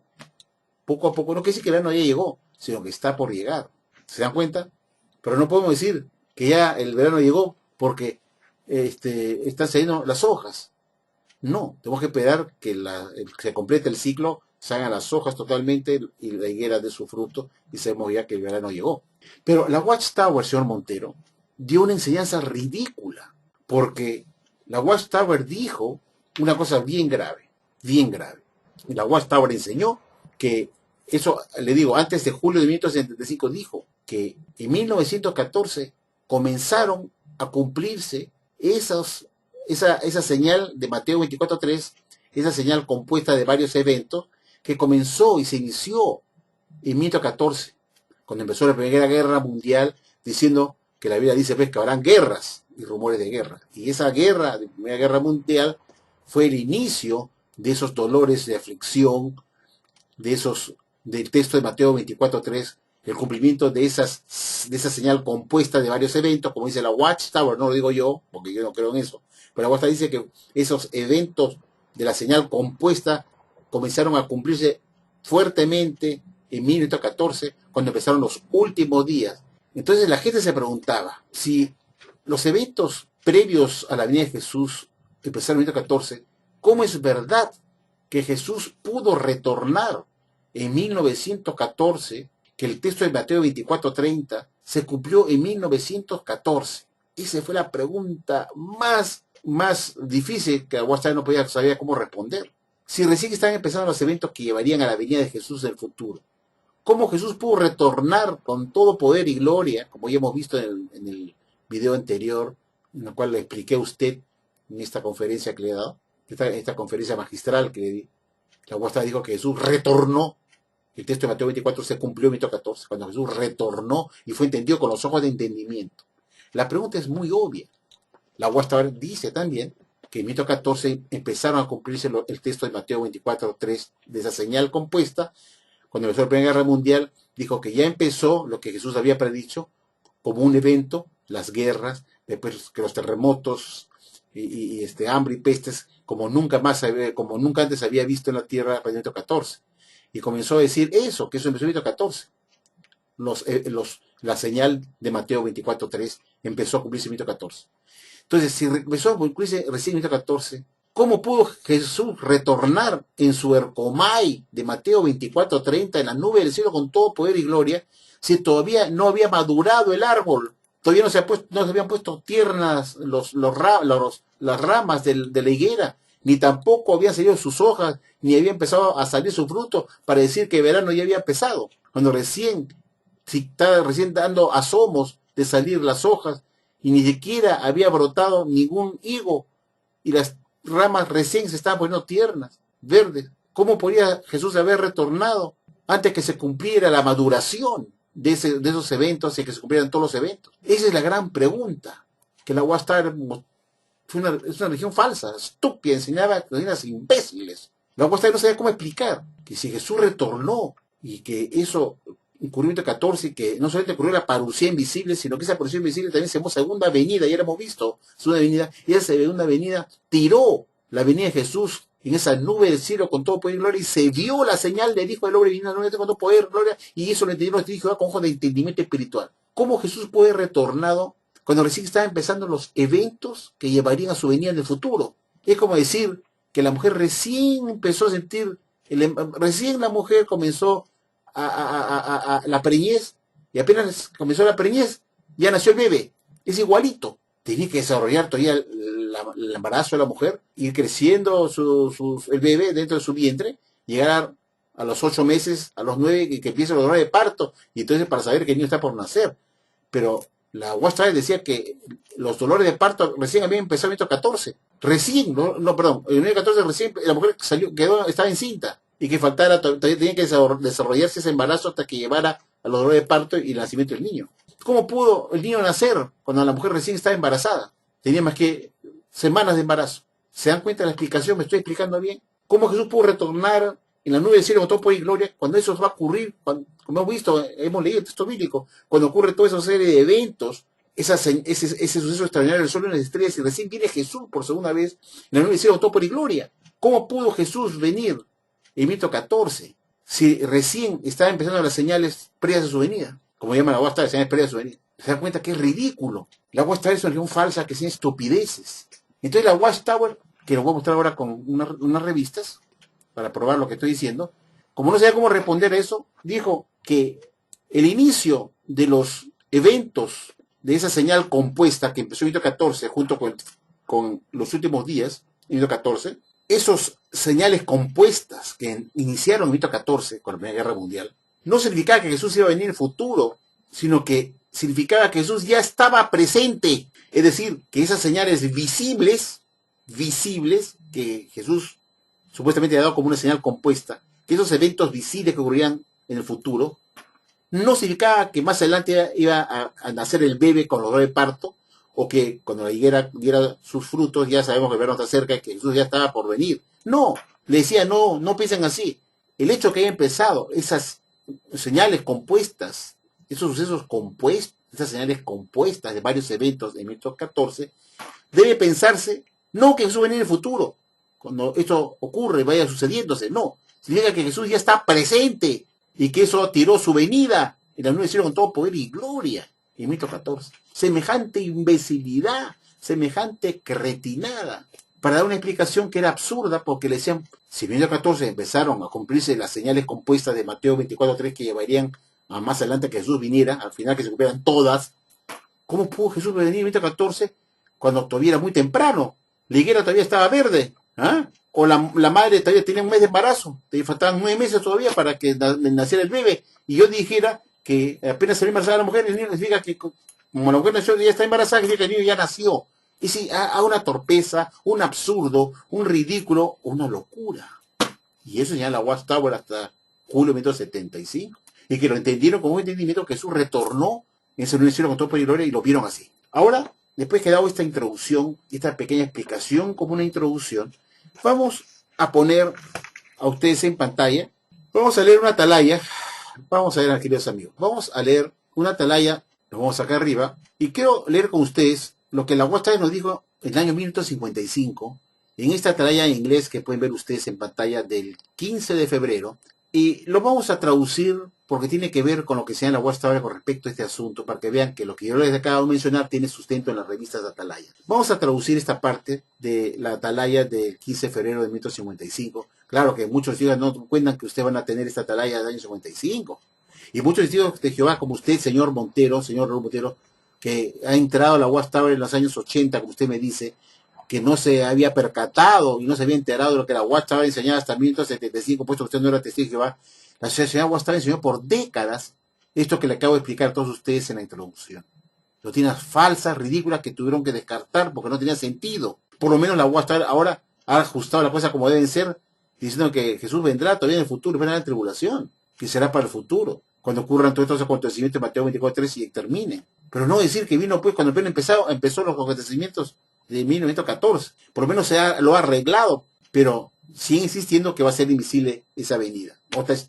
poco a poco, no quiere decir que el verano ya llegó, sino que está por llegar. ¿Se dan cuenta? Pero no podemos decir que ya el verano llegó porque están saliendo las hojas. No, tenemos que esperar que se complete el ciclo, salgan las hojas totalmente y la higuera dé su fruto y sabemos ya que el verano llegó. Pero la Watchtower, señor Montero, dio una enseñanza ridícula, porque la Watchtower dijo una cosa bien grave, bien grave. Y la Watchtower enseñó que, eso le digo, antes de julio de 1975 dijo que en 1914 comenzaron a cumplirse esa señal de Mateo 24:3, esa señal compuesta de varios eventos que comenzó y se inició en 1914, cuando empezó la Primera Guerra Mundial, diciendo que la Biblia dice pues, que habrán guerras y rumores de guerra. Y esa guerra de Primera Guerra Mundial fue el inicio de esos dolores de aflicción, del texto de Mateo 24:3, el cumplimiento de esa señal compuesta de varios eventos, como dice la Watchtower, no lo digo yo, porque yo no creo en eso, pero la Watchtower dice que esos eventos de la señal compuesta comenzaron a cumplirse fuertemente en 1914, cuando empezaron los últimos días. Entonces la gente se preguntaba, si los eventos previos a la venida de Jesús empezaron en 1914, ¿cómo es verdad que Jesús pudo retornar en 1914, que el texto de Mateo 24:30 se cumplió en 1914? Esa fue la pregunta más difícil que Watchtower no sabía cómo responder. Si recién estaban empezando los eventos que llevarían a la venida de Jesús en el futuro, ¿cómo Jesús pudo retornar con todo poder y gloria, como ya hemos visto en el video anterior, en el cual le expliqué a usted en esta conferencia que le he dado, esta conferencia magistral que le di? La Watchtower dijo que Jesús retornó. El texto de Mateo 24 se cumplió en 1914, cuando Jesús retornó y fue entendido con los ojos de entendimiento. La pregunta es muy obvia. La Watchtower dice también que en 1914 empezaron a cumplirse el texto de Mateo 24:3 de esa señal compuesta. Cuando empezó la Primera Guerra Mundial, dijo que ya empezó lo que Jesús había predicho como un evento, las guerras, después que los terremotos y hambre y pestes, como nunca antes había visto en la tierra en 1914. Y comenzó a decir eso, que eso empezó en 1914. La señal de Mateo 24:3 empezó a cumplirse en 1914. Entonces, si empezó a cumplirse recién en 1914, ¿cómo pudo Jesús retornar en su ercomai de Mateo 24:30 en la nube del cielo con todo poder y gloria, si todavía no había madurado el árbol? Todavía no se habían puesto tiernas las ramas de la higuera, ni tampoco habían salido sus hojas, ni había empezado a salir su fruto para decir que el verano ya había empezado. Cuando recién dando asomos de salir las hojas, y ni siquiera había brotado ningún higo, y las ramas recién se estaban poniendo tiernas, verdes. ¿Cómo podría Jesús haber retornado antes que se cumpliera la maduración de esos eventos y que se cumplieran todos los eventos? Esa es la gran pregunta, que la Watchtower es una religión falsa, estúpida, enseñaba cosas imbéciles. La Watchtower no sabía cómo explicar que si Jesús retornó y que eso ocurrimiento 14, que no solamente ocurrió la parucía invisible, sino que esa parucía invisible también se llamó segunda avenida, ya la hemos visto, segunda avenida, y esa segunda avenida tiró la venida de Jesús en esa nube del cielo con todo poder y gloria, y se vio la señal del Hijo del Hombre viniendo con todo poder, gloria, y eso lo entendieron los testigos de Jehová con ojos de entendimiento espiritual. ¿Cómo Jesús puede haber retornado cuando recién estaban empezando los eventos que llevarían a su venida en el futuro? Es como decir que la mujer recién empezó a sentir, recién la mujer comenzó a la preñez, y apenas comenzó la preñez, ya nació el bebé. Es igualito. Tenía que desarrollar todavía el embarazo de la mujer, ir creciendo el bebé dentro de su vientre, llegar a los 8 meses, a los 9, que empieza los dolores de parto, y entonces para saber que el niño está por nacer. Pero la Watchtower decía que los dolores de parto recién habían empezado en el 14. Recién, perdón, en el 14 recién la mujer estaba encinta, y que todavía tenía que desarrollarse ese embarazo hasta que llevara a los dolores de parto y el nacimiento del niño. ¿Cómo pudo el niño nacer cuando la mujer recién estaba embarazada? Tenía más que semanas de embarazo. ¿Se dan cuenta de la explicación? ¿Me estoy explicando bien? ¿Cómo Jesús pudo retornar en la nube del cielo con todo poder y gloria cuando eso va a ocurrir? Como hemos visto, hemos leído el texto bíblico, cuando ocurre toda esa serie de eventos, ese suceso extraordinario del sol y las estrellas, y recién viene Jesús por segunda vez en la nube del cielo con todo poder y gloria. ¿Cómo pudo Jesús venir en 14 si recién estaban empezando las señales previas a su venida? Como llaman la Watchtower, señales previas a su venida. Se dan cuenta que es ridículo. La Watchtower es una religión falsa que tiene estupideces. Entonces la Watchtower, que lo voy a mostrar ahora con unas revistas, para probar lo que estoy diciendo, como no sabía cómo responder a eso, dijo que el inicio de los eventos de esa señal compuesta que empezó en 14 junto con los últimos días, en 14, esos señales compuestas que iniciaron en 14 con la Primera Guerra Mundial, no significaba que Jesús iba a venir en el futuro, sino que significaba que Jesús ya estaba presente. Es decir, que esas señales visibles, que Jesús supuestamente ha dado como una señal compuesta, que esos eventos visibles que ocurrían en el futuro, no significaba que más adelante iba a nacer el bebé con los dolores de parto, o que cuando la higuera diera sus frutos, ya sabemos que el verano está cerca y que Jesús ya estaba por venir. No, le decía, no piensen así. El hecho que haya empezado esas señales compuestas, esos sucesos compuestos, esas señales compuestas de varios eventos en 14, debe pensarse, no que Jesús va a venir en el futuro, cuando esto ocurre, vaya sucediéndose, no. Significa que Jesús ya está presente y que eso tiró su venida en la nube del cielo con todo poder y gloria en 14. Semejante imbecilidad, semejante cretinada, para dar una explicación que era absurda, porque le decían, si en 14 empezaron a cumplirse las señales compuestas de Mateo 24:3 que llevarían a más adelante que Jesús viniera, al final que se cumplieran todas, ¿cómo pudo Jesús venir en 14 cuando todavía era muy temprano? La higuera todavía estaba verde, ¿ah? O la madre todavía tenía un mes de embarazo, te faltaban 9 meses todavía para que naciera el bebé, y yo dijera que apenas se ve embarazada la mujer, el niño significa que como la mujer nació ya está embarazada, significa que el niño ya nació. Y si a una torpeza, un absurdo, un ridículo, una locura. Y eso ya la Watchtower hasta julio de 1975. Y que lo entendieron con un entendimiento que Jesús retornó en ese universo con todo poder y gloria y lo vieron así. Ahora, después que he dado esta introducción, esta pequeña explicación como una introducción, vamos a poner a ustedes en pantalla, vamos a leer una atalaya, vamos a ver, queridos amigos, vamos a leer una atalaya, lo vamos acá arriba, y quiero leer con ustedes lo que la Watchtower nos dijo en el año 1955, en esta atalaya en inglés que pueden ver ustedes en pantalla del 15 de febrero, y lo vamos a traducir porque tiene que ver con lo que sea en la Watchtower con respecto a este asunto, para que vean que lo que yo les acabo de mencionar tiene sustento en las revistas de atalaya. Vamos a traducir esta parte de la atalaya del 15 de febrero de 1955. Claro que muchos testigos no cuentan que ustedes van a tener esta atalaya del año 55. Y muchos testigos de Jehová, como usted, señor Raúl Montero, que ha entrado a la Watchtower en los años 80, como usted me dice, que no se había percatado y no se había enterado de lo que la Watchtower enseñaba hasta 1975, puesto que usted no era testigo de Jehová. La señora Watchtower enseñó por décadas esto que le acabo de explicar a todos ustedes en la introducción. Doctrinas falsas, ridículas, que tuvieron que descartar porque no tenía sentido. Por lo menos la Watchtower ahora ha ajustado la cosa como deben ser, diciendo que Jesús vendrá todavía en el futuro, vendrá en la tribulación, que será para el futuro, cuando ocurran todos estos acontecimientos de Mateo 24:3 y termine. Pero no decir que vino pues cuando apenas empezó los acontecimientos de 1914. Por lo menos lo ha arreglado, pero sigue insistiendo que va a ser invisible esa venida.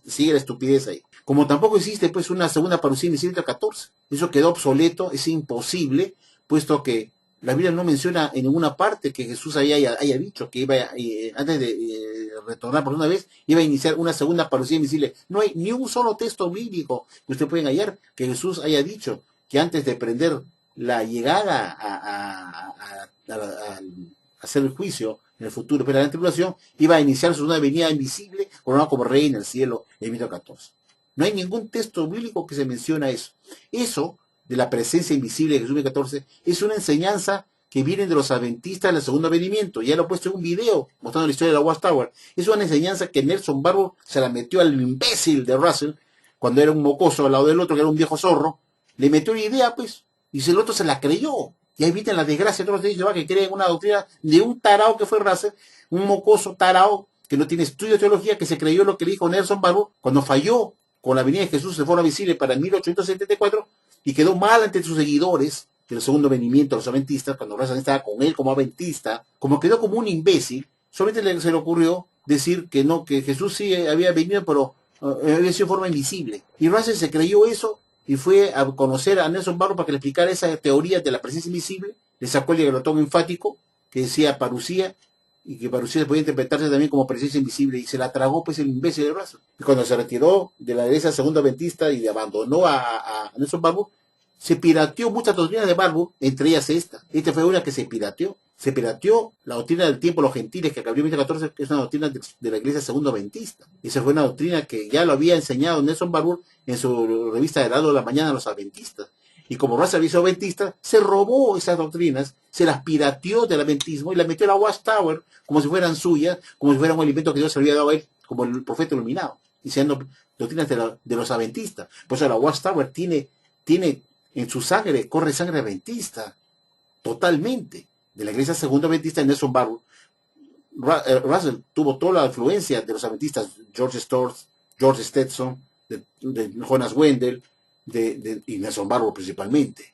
Sigue la estupidez ahí. Como tampoco existe pues una segunda parucía en el 114. Eso quedó obsoleto, es imposible, puesto que la Biblia no menciona en ninguna parte que Jesús haya dicho que iba, antes de retornar por una vez, iba a iniciar una segunda parucía invisible. No hay ni un solo texto bíblico que ustedes pueden hallar que Jesús haya dicho que antes de prender la llegada a hacer el juicio en el futuro, pero la tribulación iba a iniciar su una venida invisible, coronado como rey en el cielo, en 14. No hay ningún texto bíblico que se menciona eso. Eso, de la presencia invisible de Jesús en 14, es una enseñanza que viene de los adventistas del segundo venimiento. Ya lo he puesto en un video mostrando la historia de la Watchtower. Es una enseñanza que Nelson Barbour se la metió al imbécil de Russell, cuando era un mocoso al lado del otro, que era un viejo zorro. Le metió una idea, pues, y el otro se la creyó. Y ahí viste la desgracia de todos los que creen una doctrina de un tarao que fue Russell, un mocoso tarao que no tiene estudio de teología, que se creyó lo que le dijo Nelson Barbour cuando falló con la venida de Jesús de forma visible para 1874 y quedó mal ante sus seguidores del segundo venimiento, los adventistas, cuando Russell estaba con él como adventista, como quedó como un imbécil, solamente se le ocurrió decir que no, que Jesús sí había venido, pero había sido de forma invisible. Y Russell se creyó eso y fue a conocer a Nelson Barbour para que le explicara esa teoría de la presencia invisible, le sacó el diagrotón enfático que decía parucía, y que parucía podía interpretarse también como presencia invisible, y se la tragó pues el imbécil de Russell. Y cuando se retiró de la iglesia segunda adventista y abandonó a Nelson Barbour, se pirateó muchas doctrinas de Barbour, entre ellas esta. Esta fue una que se pirateó. Se pirateó la doctrina del tiempo de los gentiles, que abrió en 14, que es una doctrina de la iglesia segunda adventista. Esa fue una doctrina que ya lo había enseñado Nelson Barbour en su revista Heraldo de la Mañana a los adventistas. Y como Russell había sido adventista, se robó esas doctrinas, se las pirateó del adventismo y las metió a la Watchtower como si fueran suyas, como si fueran un alimento que Dios se había dado a él, como el profeta iluminado, diciendo doctrinas de los adventistas. Por eso la Watchtower tiene en su sangre, corre sangre adventista, totalmente, de la iglesia segunda adventista de Nelson Barbour. Russell tuvo toda la influencia de los adventistas, George Storrs, George Stetson, de Jonas Wendell, y Nelson Barbour principalmente.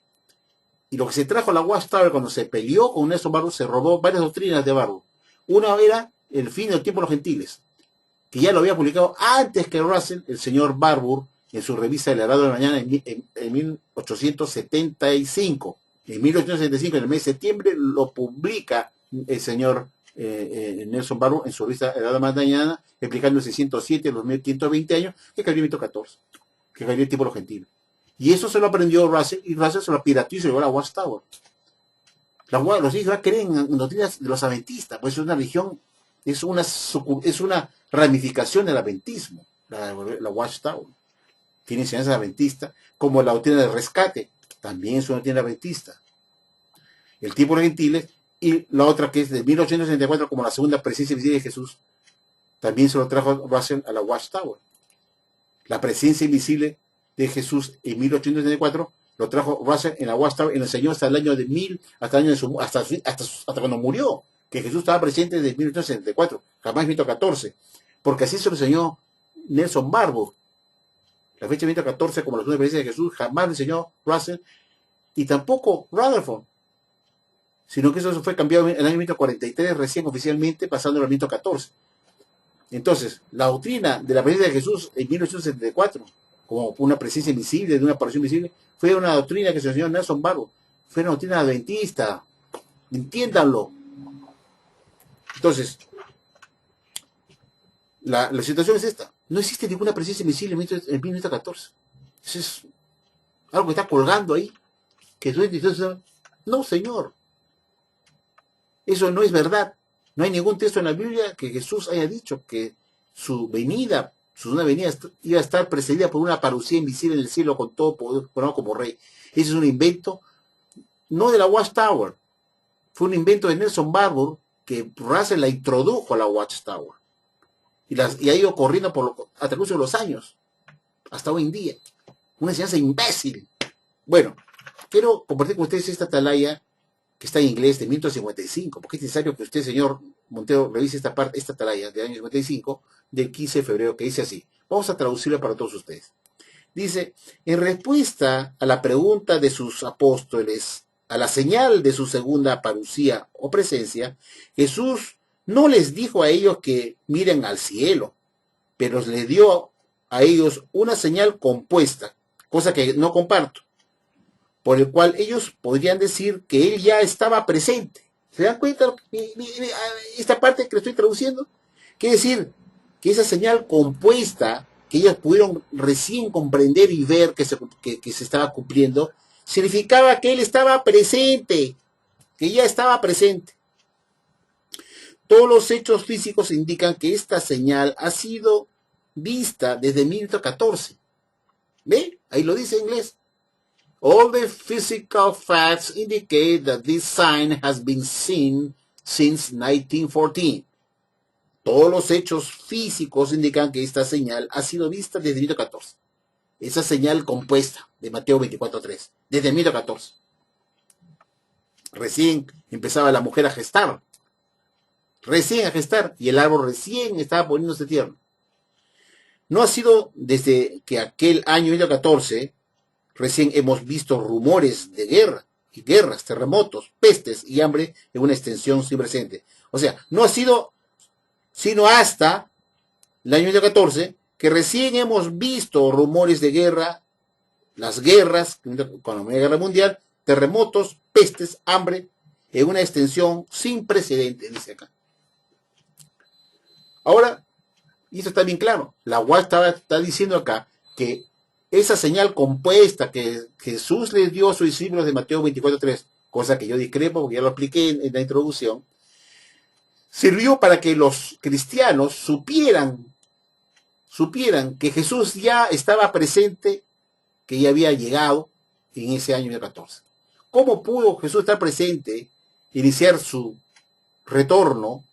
Y lo que se trajo a la Watchtower cuando se peleó con Nelson Barbour, se robó varias doctrinas de Barbour. Una era el fin del tiempo de los gentiles, que ya lo había publicado antes que Russell, el señor Barbour, en su revista El Heraldo de la Mañana en 1875. En 1875, en el mes de septiembre, lo publica el señor Nelson Barbour en su revista El Heraldo de la Mañana, explicando el 607, los 1520 años, que cayó en 14, que cayó el tiempo de los gentiles. Y eso se lo aprendió Russell, y Russell se lo pirateó y se lo llevó a la Watchtower. Los hijos creen en doctrinas de los adventistas, pues es una religión, es una ramificación del adventismo, la Watchtower. Tiene enseñanza adventista, como la doctrina del rescate, también es una doctrina adventista. El tiempo de los gentiles, y la otra que es de 1864, como la segunda presencia invisible de Jesús, también se lo trajo Russell a la Watchtower. La presencia invisible de Jesús en 1864 lo trajo Russell en la Watchtower y lo enseñó hasta el año de hasta cuando murió, que Jesús estaba presente desde 1864, jamás 1814, porque así se lo enseñó Nelson Barbour. La fecha de 1814, como la segunda presencia de Jesús, jamás lo enseñó Russell, y tampoco Rutherford, sino que eso fue cambiado en el año 1943, recién oficialmente, pasando al 1914. Entonces, la doctrina de la presencia de Jesús en 1874, como una presencia invisible, de una aparición invisible, fue una doctrina que se enseñó Nelson Barbour, fue una doctrina adventista, entiéndanlo. Entonces, la situación es esta, no existe ninguna presencia invisible en 1914. Eso es algo que está colgando ahí, que no, señor, eso no es verdad. No hay ningún texto en la Biblia que Jesús haya dicho que su venida, su segunda venida, iba a estar precedida por una parucía invisible en el cielo con todo poder, como rey. Ese es un invento, no de la Watchtower, fue un invento de Nelson Barbour, que Russell la introdujo a la Watchtower. Y ha ido corriendo hasta el curso de los años, hasta hoy en día. Una enseñanza imbécil. Bueno, quiero compartir con ustedes esta atalaya que está en inglés de 1955, porque es necesario que usted, señor Montero, revise esta atalaya del año 55, del 15 de febrero, que dice así. Vamos a traducirla para todos ustedes. Dice, en respuesta a la pregunta de sus apóstoles, a la señal de su segunda parucía o presencia, Jesús no les dijo a ellos que miren al cielo, pero les dio a ellos una señal compuesta, cosa que no comparto, por el cual ellos podrían decir que él ya estaba presente. ¿Se dan cuenta? Esta parte que le estoy traduciendo quiere decir que esa señal compuesta que ellos pudieron recién comprender y ver que se estaba cumpliendo, significaba que él estaba presente, que ya estaba presente. Todos los hechos físicos indican que esta señal ha sido vista desde 1914. ¿Ve? Ahí lo dice en inglés. All the physical facts indicate that this sign has been seen since 1914. Todos los hechos físicos indican que esta señal ha sido vista desde 1914. Esa señal compuesta de Mateo 24:3, desde 1914. Recién empezaba la mujer a gestar. Y el árbol recién estaba poniéndose tierno. No ha sido desde que aquel año 1914 recién hemos visto rumores de guerras, terremotos, pestes y hambre en una extensión sin precedente. O sea, no ha sido sino hasta el año 1914 que recién hemos visto rumores de guerra, las guerras, con la Primera Guerra Mundial, terremotos, pestes, hambre, en una extensión sin precedente, dice acá. Ahora, y eso está bien claro, la UAS está diciendo acá que esa señal compuesta que Jesús les dio a sus discípulos de Mateo 24:3, cosa que yo discrepo porque ya lo expliqué en la introducción, sirvió para que los cristianos supieran que Jesús ya estaba presente, que ya había llegado en ese año 1914. ¿Cómo pudo Jesús estar presente, iniciar su retorno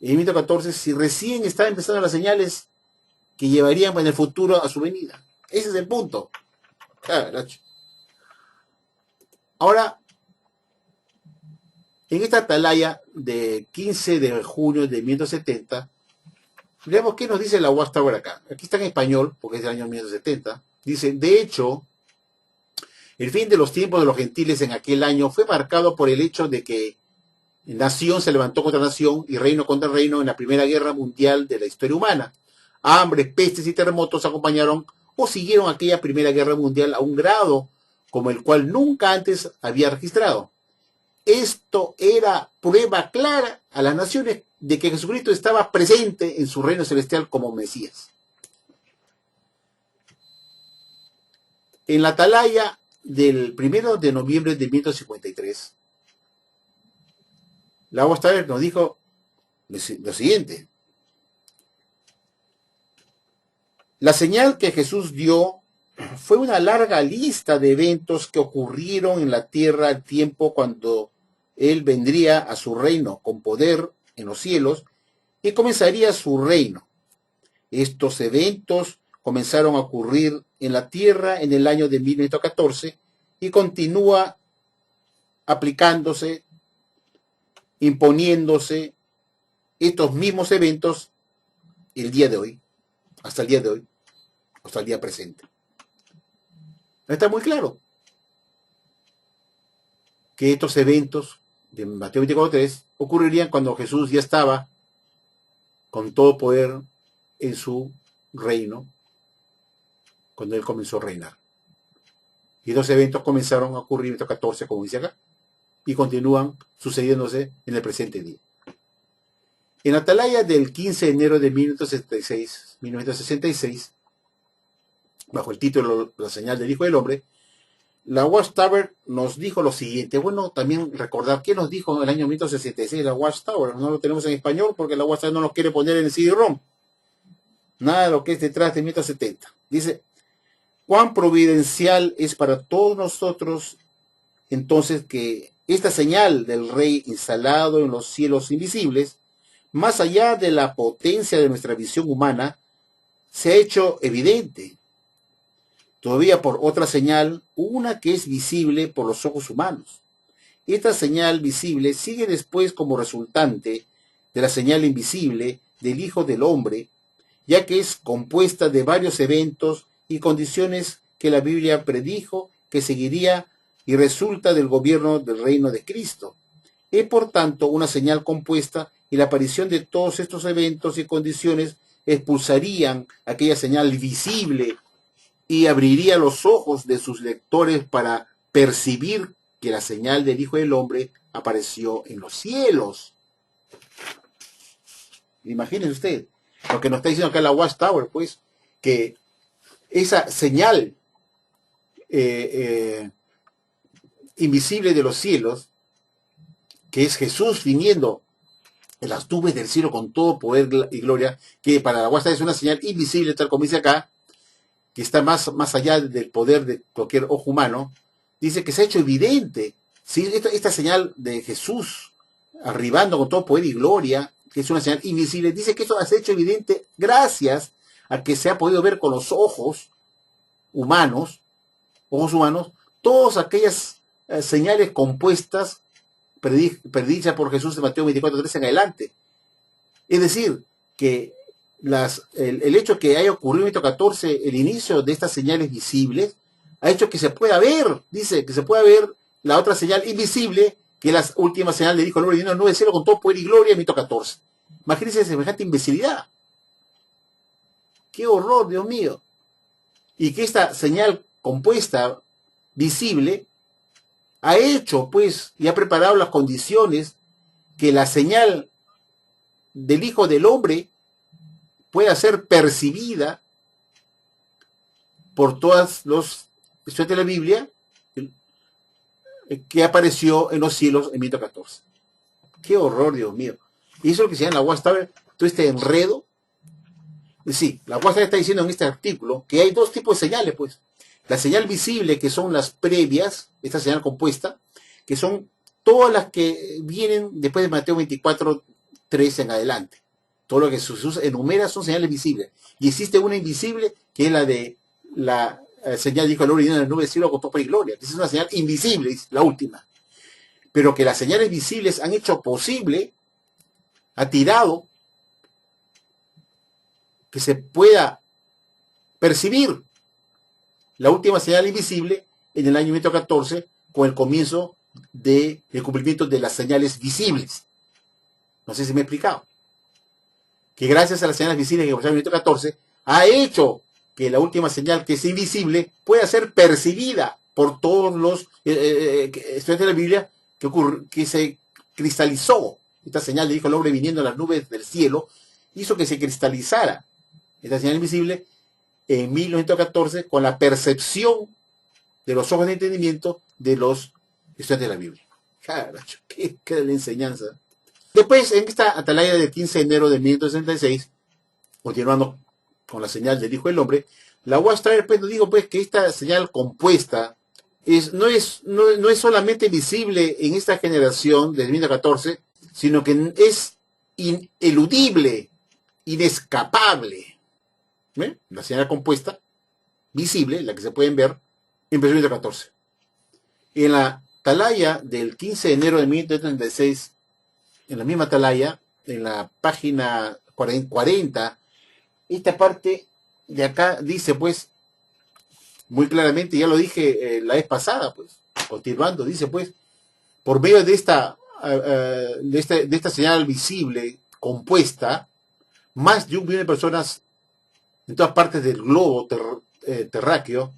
en 1914 si recién estaba empezando las señales que llevarían en el futuro a su venida? Ese es el punto. Ahora, en esta atalaya de 15 de junio de 1970, veamos qué nos dice la Watchtower acá. Aquí está en español, porque es del año 1970. Dice, de hecho, el fin de los tiempos de los gentiles en aquel año fue marcado por el hecho de que nación se levantó contra nación y reino contra reino en la Primera Guerra Mundial de la historia humana. Hambre, pestes y terremotos acompañaron o siguieron aquella Primera Guerra Mundial a un grado como el cual nunca antes había registrado. Esto era prueba clara a las naciones de que Jesucristo estaba presente en su reino celestial como Mesías. En la atalaya del 1 de noviembre de 1953, la Watchtower nos dijo lo siguiente. La señal que Jesús dio fue una larga lista de eventos que ocurrieron en la tierra al tiempo cuando Él vendría a su reino con poder en los cielos y comenzaría su reino. Estos eventos comenzaron a ocurrir en la tierra en el año de 1914 y continúa aplicándose, imponiéndose estos mismos eventos el día de hoy, hasta el día de hoy, hasta el día presente. Está muy claro que estos eventos de Mateo 24:3 ocurrirían cuando Jesús ya estaba con todo poder en su reino, cuando Él comenzó a reinar. Y los eventos comenzaron a ocurrir en 1914, como dice acá, y continúan sucediéndose en el presente día. En la atalaya del 15 de enero de 1966, bajo el título La señal del Hijo del Hombre, la Watchtower nos dijo lo siguiente. Bueno, también recordar qué nos dijo en el año 1966 la Watchtower. No lo tenemos en español porque la Watchtower no nos quiere poner en el CD-ROM. Nada de lo que es detrás de 1970. Dice, cuán providencial es para todos nosotros entonces que esta señal del Rey instalado en los cielos invisibles, más allá de la potencia de nuestra visión humana, se ha hecho evidente. Todavía por otra señal, una que es visible por los ojos humanos. Esta señal visible sigue después como resultante de la señal invisible del Hijo del Hombre, ya que es compuesta de varios eventos y condiciones que la Biblia predijo que seguiría y resulta del gobierno del reino de Cristo. Es por tanto una señal compuesta y la aparición de todos estos eventos y condiciones expulsarían aquella señal visible y abriría los ojos de sus lectores para percibir que la señal del Hijo del Hombre apareció en los cielos. Imagínense usted lo que nos está diciendo acá la Watchtower, pues, que esa señal invisible de los cielos, que es Jesús viniendo en las nubes del cielo con todo poder y gloria, que para la Watchtower es una señal invisible, tal como dice acá, que está más allá del poder de cualquier ojo humano, dice que se ha hecho evidente. ¿Sí? Esta señal de Jesús arribando con todo poder y gloria, que es una señal invisible, dice que esto se ha hecho evidente gracias a que se ha podido ver con los ojos humanos, todas aquellas señales compuestas predichas por Jesús de Mateo 24:13 en adelante. Es decir, que el hecho que haya ocurrido en Mateo 14, el inicio de estas señales visibles, ha hecho que se pueda ver, dice, que se pueda ver la otra señal invisible, que es la última señal del Hijo del Hombre viniendo en la nube del cielo con todo poder y gloria en Mateo 14. Imagínense semejante imbecilidad. ¡Qué horror, Dios mío! Y que esta señal compuesta, visible, ha hecho, pues, y ha preparado las condiciones que la señal del Hijo del Hombre pueda ser percibida por todos los estudiantes de la Biblia que apareció en los cielos en Mateo 14. ¡Qué horror, Dios mío! Y eso es lo que se llama la Watchtower, todo este enredo. Sí, la Watchtower está diciendo en este artículo que hay dos tipos de señales, pues. La señal visible, que son las previas, esta señal compuesta, que son todas las que vienen después de Mateo 24:13 en adelante. Todo lo que Jesús enumera son señales visibles. Y existe una invisible, que es la de la señal del Hijo del Hombre viniendo en la nube del cielo con poder y gloria. Esa es una señal invisible, es la última. Pero que las señales visibles han hecho posible, ha tirado, que se pueda percibir la última señal invisible en el año 14 con el comienzo del cumplimiento de las señales visibles. No sé si me he explicado. Que gracias a las señales visibles que pasaron en el 14 ha hecho que la última señal, que es invisible, pueda ser percibida por todos los estudiantes de la Biblia, que se cristalizó. Esta señal del Hijo del Hombre viniendo en las nubes del cielo hizo que se cristalizara esta señal invisible en 1914 con la percepción de los ojos de entendimiento de los estudiantes de la Biblia. Caracho, qué de la enseñanza. Después, en esta atalaya del 15 de enero de 1966, continuando con la señal del Hijo del Hombre, la Watchtower nos dijo pues que esta señal compuesta no es solamente visible en esta generación de 1914, sino que es ineludible, inescapable. ¿Ven? La señal compuesta, visible, la que se pueden ver, en 1914. En la atalaya del 15 de enero de 1936, en la misma atalaya, en la página 40, esta parte de acá dice, pues, muy claramente, ya lo dije la vez pasada, pues, continuando, dice, pues, por medio de esta señal visible compuesta, más de 1 millón de personas en todas partes del globo terráqueo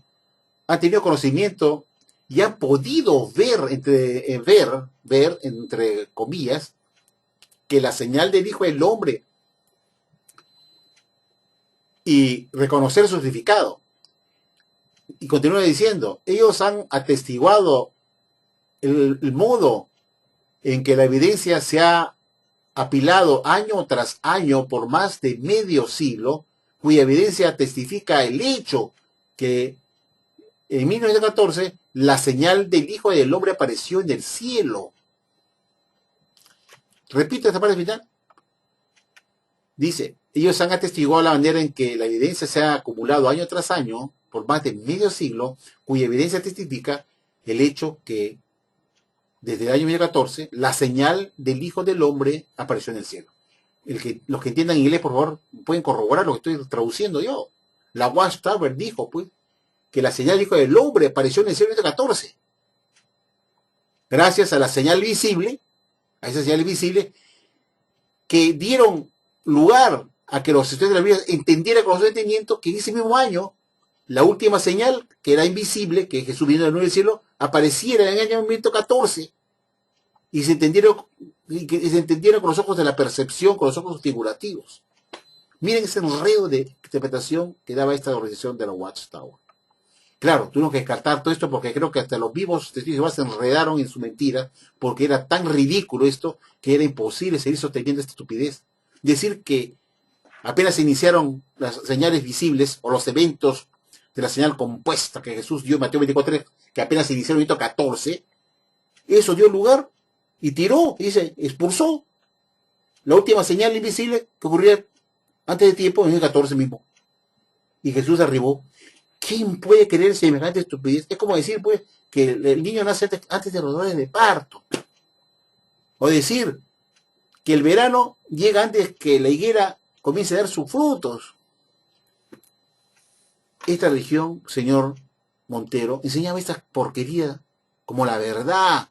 han tenido conocimiento y han podido ver, entre comillas, que la señal del Hijo del Hombre y reconocer su significado. Y continúa diciendo, ellos han atestiguado el modo en que la evidencia se ha apilado año tras año por más de medio siglo, cuya evidencia testifica el hecho que en 1914 la señal del Hijo del Hombre apareció en el cielo. Repito esta parte final. Dice, ellos han atestiguado la manera en que la evidencia se ha acumulado año tras año por más de medio siglo, cuya evidencia testifica el hecho que desde el año 2014 la señal del Hijo del Hombre apareció en el cielo. Los que entiendan inglés, por favor, pueden corroborar lo que estoy traduciendo yo. La Watchtower dijo, pues, que la señal del Hijo del Hombre apareció en el cielo en el 2014. Gracias a la señal visible, a esa señal visible, que dieron lugar a que los estudiantes de la Biblia entendieran con su entendimiento que en ese mismo año, la última señal, que era invisible, que Jesús vino del nuevo cielo, apareciera en el año 1914 y se entendieron con los ojos de la percepción, con los ojos figurativos. Miren ese enredo de interpretación que daba esta organización de la Watchtower. Claro, tuvimos que descartar todo esto porque creo que hasta los vivos testigos de Jehová se enredaron en su mentira, porque era tan ridículo esto que era imposible seguir sosteniendo esta estupidez. Decir que apenas se iniciaron las señales visibles o los eventos de la señal compuesta que Jesús dio en Mateo 24:3, que apenas se inició en el 14, eso dio lugar y tiró, y dice, expulsó la última señal invisible que ocurría antes de tiempo, en el 14 mismo. Y Jesús arribó. ¿Quién puede creer semejante estupidez? Es como decir, pues, que el niño nace antes de los dolores de parto. O decir que el verano llega antes que la higuera comience a dar sus frutos. Esta religión, señor Montero, enseñaba esta porquería como la verdad.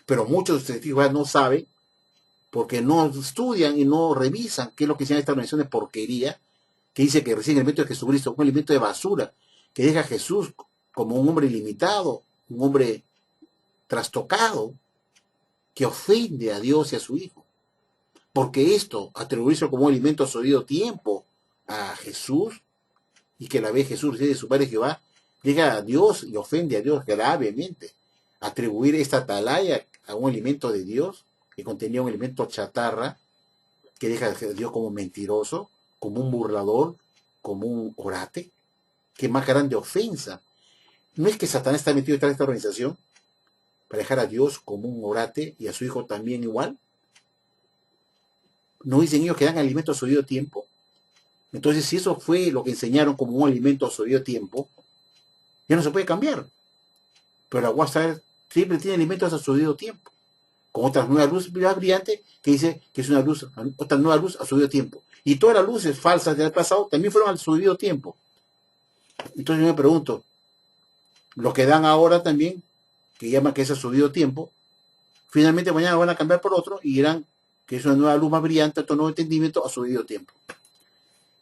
Pero muchos testigos no saben, porque no estudian y no revisan qué es lo que enseña esta organización de porquería, que dice que recién el elemento de Jesucristo es un elemento de basura, que deja a Jesús como un hombre ilimitado, un hombre trastocado, que ofende a Dios y a su Hijo. Porque esto, atribuirse como un alimento a su debido tiempo a Jesús, y que la vez Jesús recibe de su Padre Jehová, llega a Dios y ofende a Dios gravemente. Atribuir esta atalaya a un alimento de Dios, que contenía un alimento chatarra, que deja a Dios como mentiroso, como un burlador, como un orate. Qué más grande ofensa. ¿No es que Satanás está metido detrás de esta organización para dejar a Dios como un orate y a su Hijo también igual? ¿No dicen ellos que dan alimento a su debido tiempo? Entonces, si eso fue lo que enseñaron como un alimento a su debido tiempo, ya no se puede cambiar. Pero la WhatsApp siempre tiene alimentos a su debido tiempo. Con otra nueva luz brillante que dice que es una luz, otra nueva luz a su debido tiempo. Y todas las luces falsas del pasado también fueron a su debido tiempo. Entonces yo me pregunto, lo que dan ahora también, que llaman que es a su debido tiempo, finalmente mañana van a cambiar por otro y dirán que es una nueva luz más brillante, otro nuevo entendimiento a su debido tiempo.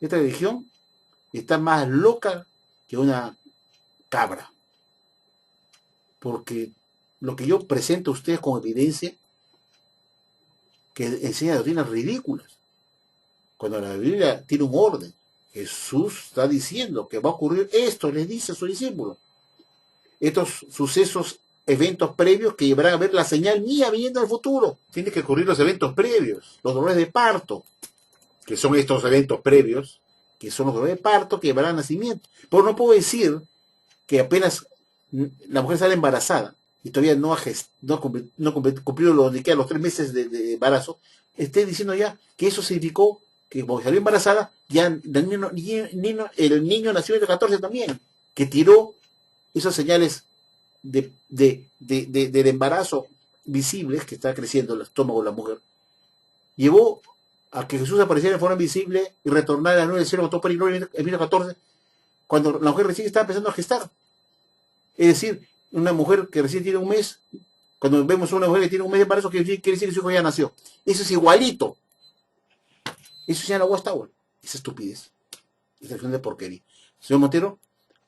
Esta religión está más loca que una cabra. Porque lo que yo presento a ustedes como evidencia, que enseña doctrinas ridículas. Cuando la Biblia tiene un orden, Jesús está diciendo que va a ocurrir esto, les dice a sus discípulos. Estos sucesos, eventos previos que llevarán a ver la señal mía viniendo al futuro. Tienen que ocurrir los eventos previos, los dolores de parto, que son estos eventos previos, que son los dolores de parto que llevarán al nacimiento. Pero no puedo decir que apenas la mujer sale embarazada y todavía no ha cumplido los 3 meses de embarazo, esté diciendo ya que eso significó que como salió embarazada, ya el niño nació en el 14 también, que tiró esas señales del embarazo visibles que está creciendo el estómago de la mujer, llevó a que Jesús apareciera de forma invisible y retornara a la nube del cielo con todo peligro en 1914, cuando la mujer recién estaba empezando a gestar. Es decir, una mujer que recién tiene un mes, cuando vemos a una mujer que tiene un mes de embarazo, quiere decir que su hijo ya nació. Eso es igualito. Eso se llama la Watchtower. Esa estupidez. Esa acción de porquería. Señor Montero,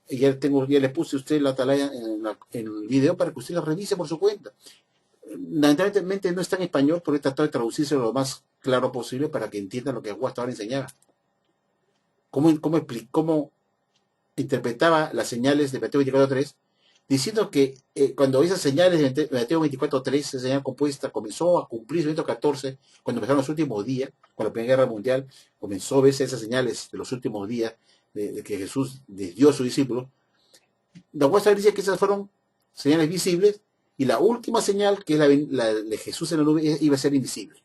ya le puse a usted la atalaya en el video para que usted la revise por su cuenta. Lamentablemente no está en español, pero he tratado de traducirse lo más claro posible para que entiendan lo que Watchtower enseñaba. ¿Cómo interpretaba las señales de Mateo 24:3, diciendo que cuando esas señales de Mateo 24:3, esa señal compuesta, comenzó a cumplir en 1914, cuando empezaron los últimos días, con la Primera Guerra Mundial, comenzó a verse esas señales de los últimos días de que Jesús les dio a sus discípulos. La Watchtower dice que esas fueron señales visibles y la última señal, que es la de Jesús en la nube, iba a ser invisible.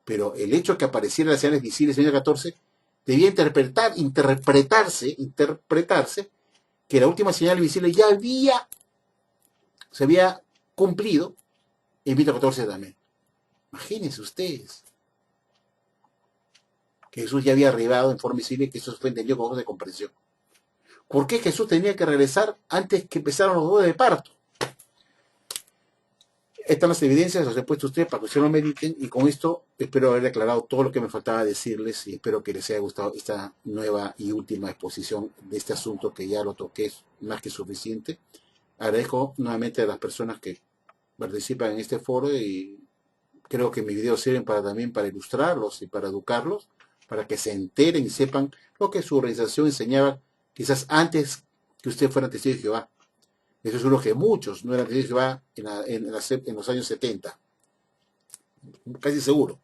Pero el hecho de que aparecieran las señales visibles en 1914 debía interpretarse que la última señal visible ya se había cumplido en 1914 también. Imagínense ustedes que Jesús ya había arribado en forma visible y que eso fue entendido con ojos de comprensión. ¿Por qué Jesús tenía que regresar antes que empezaron los dolores de parto? Están las evidencias, las he puesto a ustedes para que ustedes lo mediten y con esto espero haber declarado todo lo que me faltaba decirles y espero que les haya gustado esta nueva y última exposición de este asunto que ya lo toqué, es más que suficiente. Agradezco nuevamente a las personas que participan en este foro y creo que mis videos sirven para también para ilustrarlos y para educarlos, para que se enteren y sepan lo que su organización enseñaba quizás antes que usted fuera testigo de Jehová. Eso es uno que muchos no eran testigos de Jehová en los años 70, casi seguro.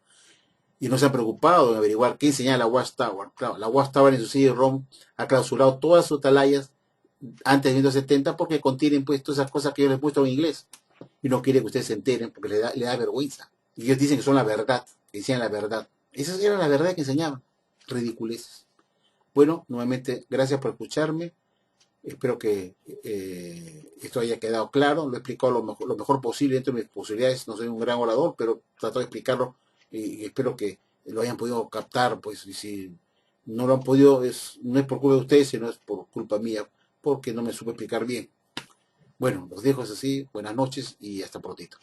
Y no se han preocupado en averiguar qué enseñaba la Watchtower. Claro, la Watchtower en su CD-ROM ha clausurado todas sus atalayas antes de 1970 porque contienen pues todas esas cosas que yo les muestro en inglés. Y no quiere que ustedes se enteren porque le da vergüenza. Y ellos dicen que son la verdad, que decían la verdad. Esas eran la verdad que enseñaban. Ridiculeces. Bueno, nuevamente, gracias por escucharme. Espero que esto haya quedado claro. Lo he explicado lo mejor posible dentro de mis posibilidades. No soy un gran orador, pero trato de explicarlo y espero que lo hayan podido captar. Pues, y si no lo han podido, no es por culpa de ustedes, sino es por culpa mía, porque no me supe explicar bien. Bueno, los dejo así. Buenas noches y hasta prontito.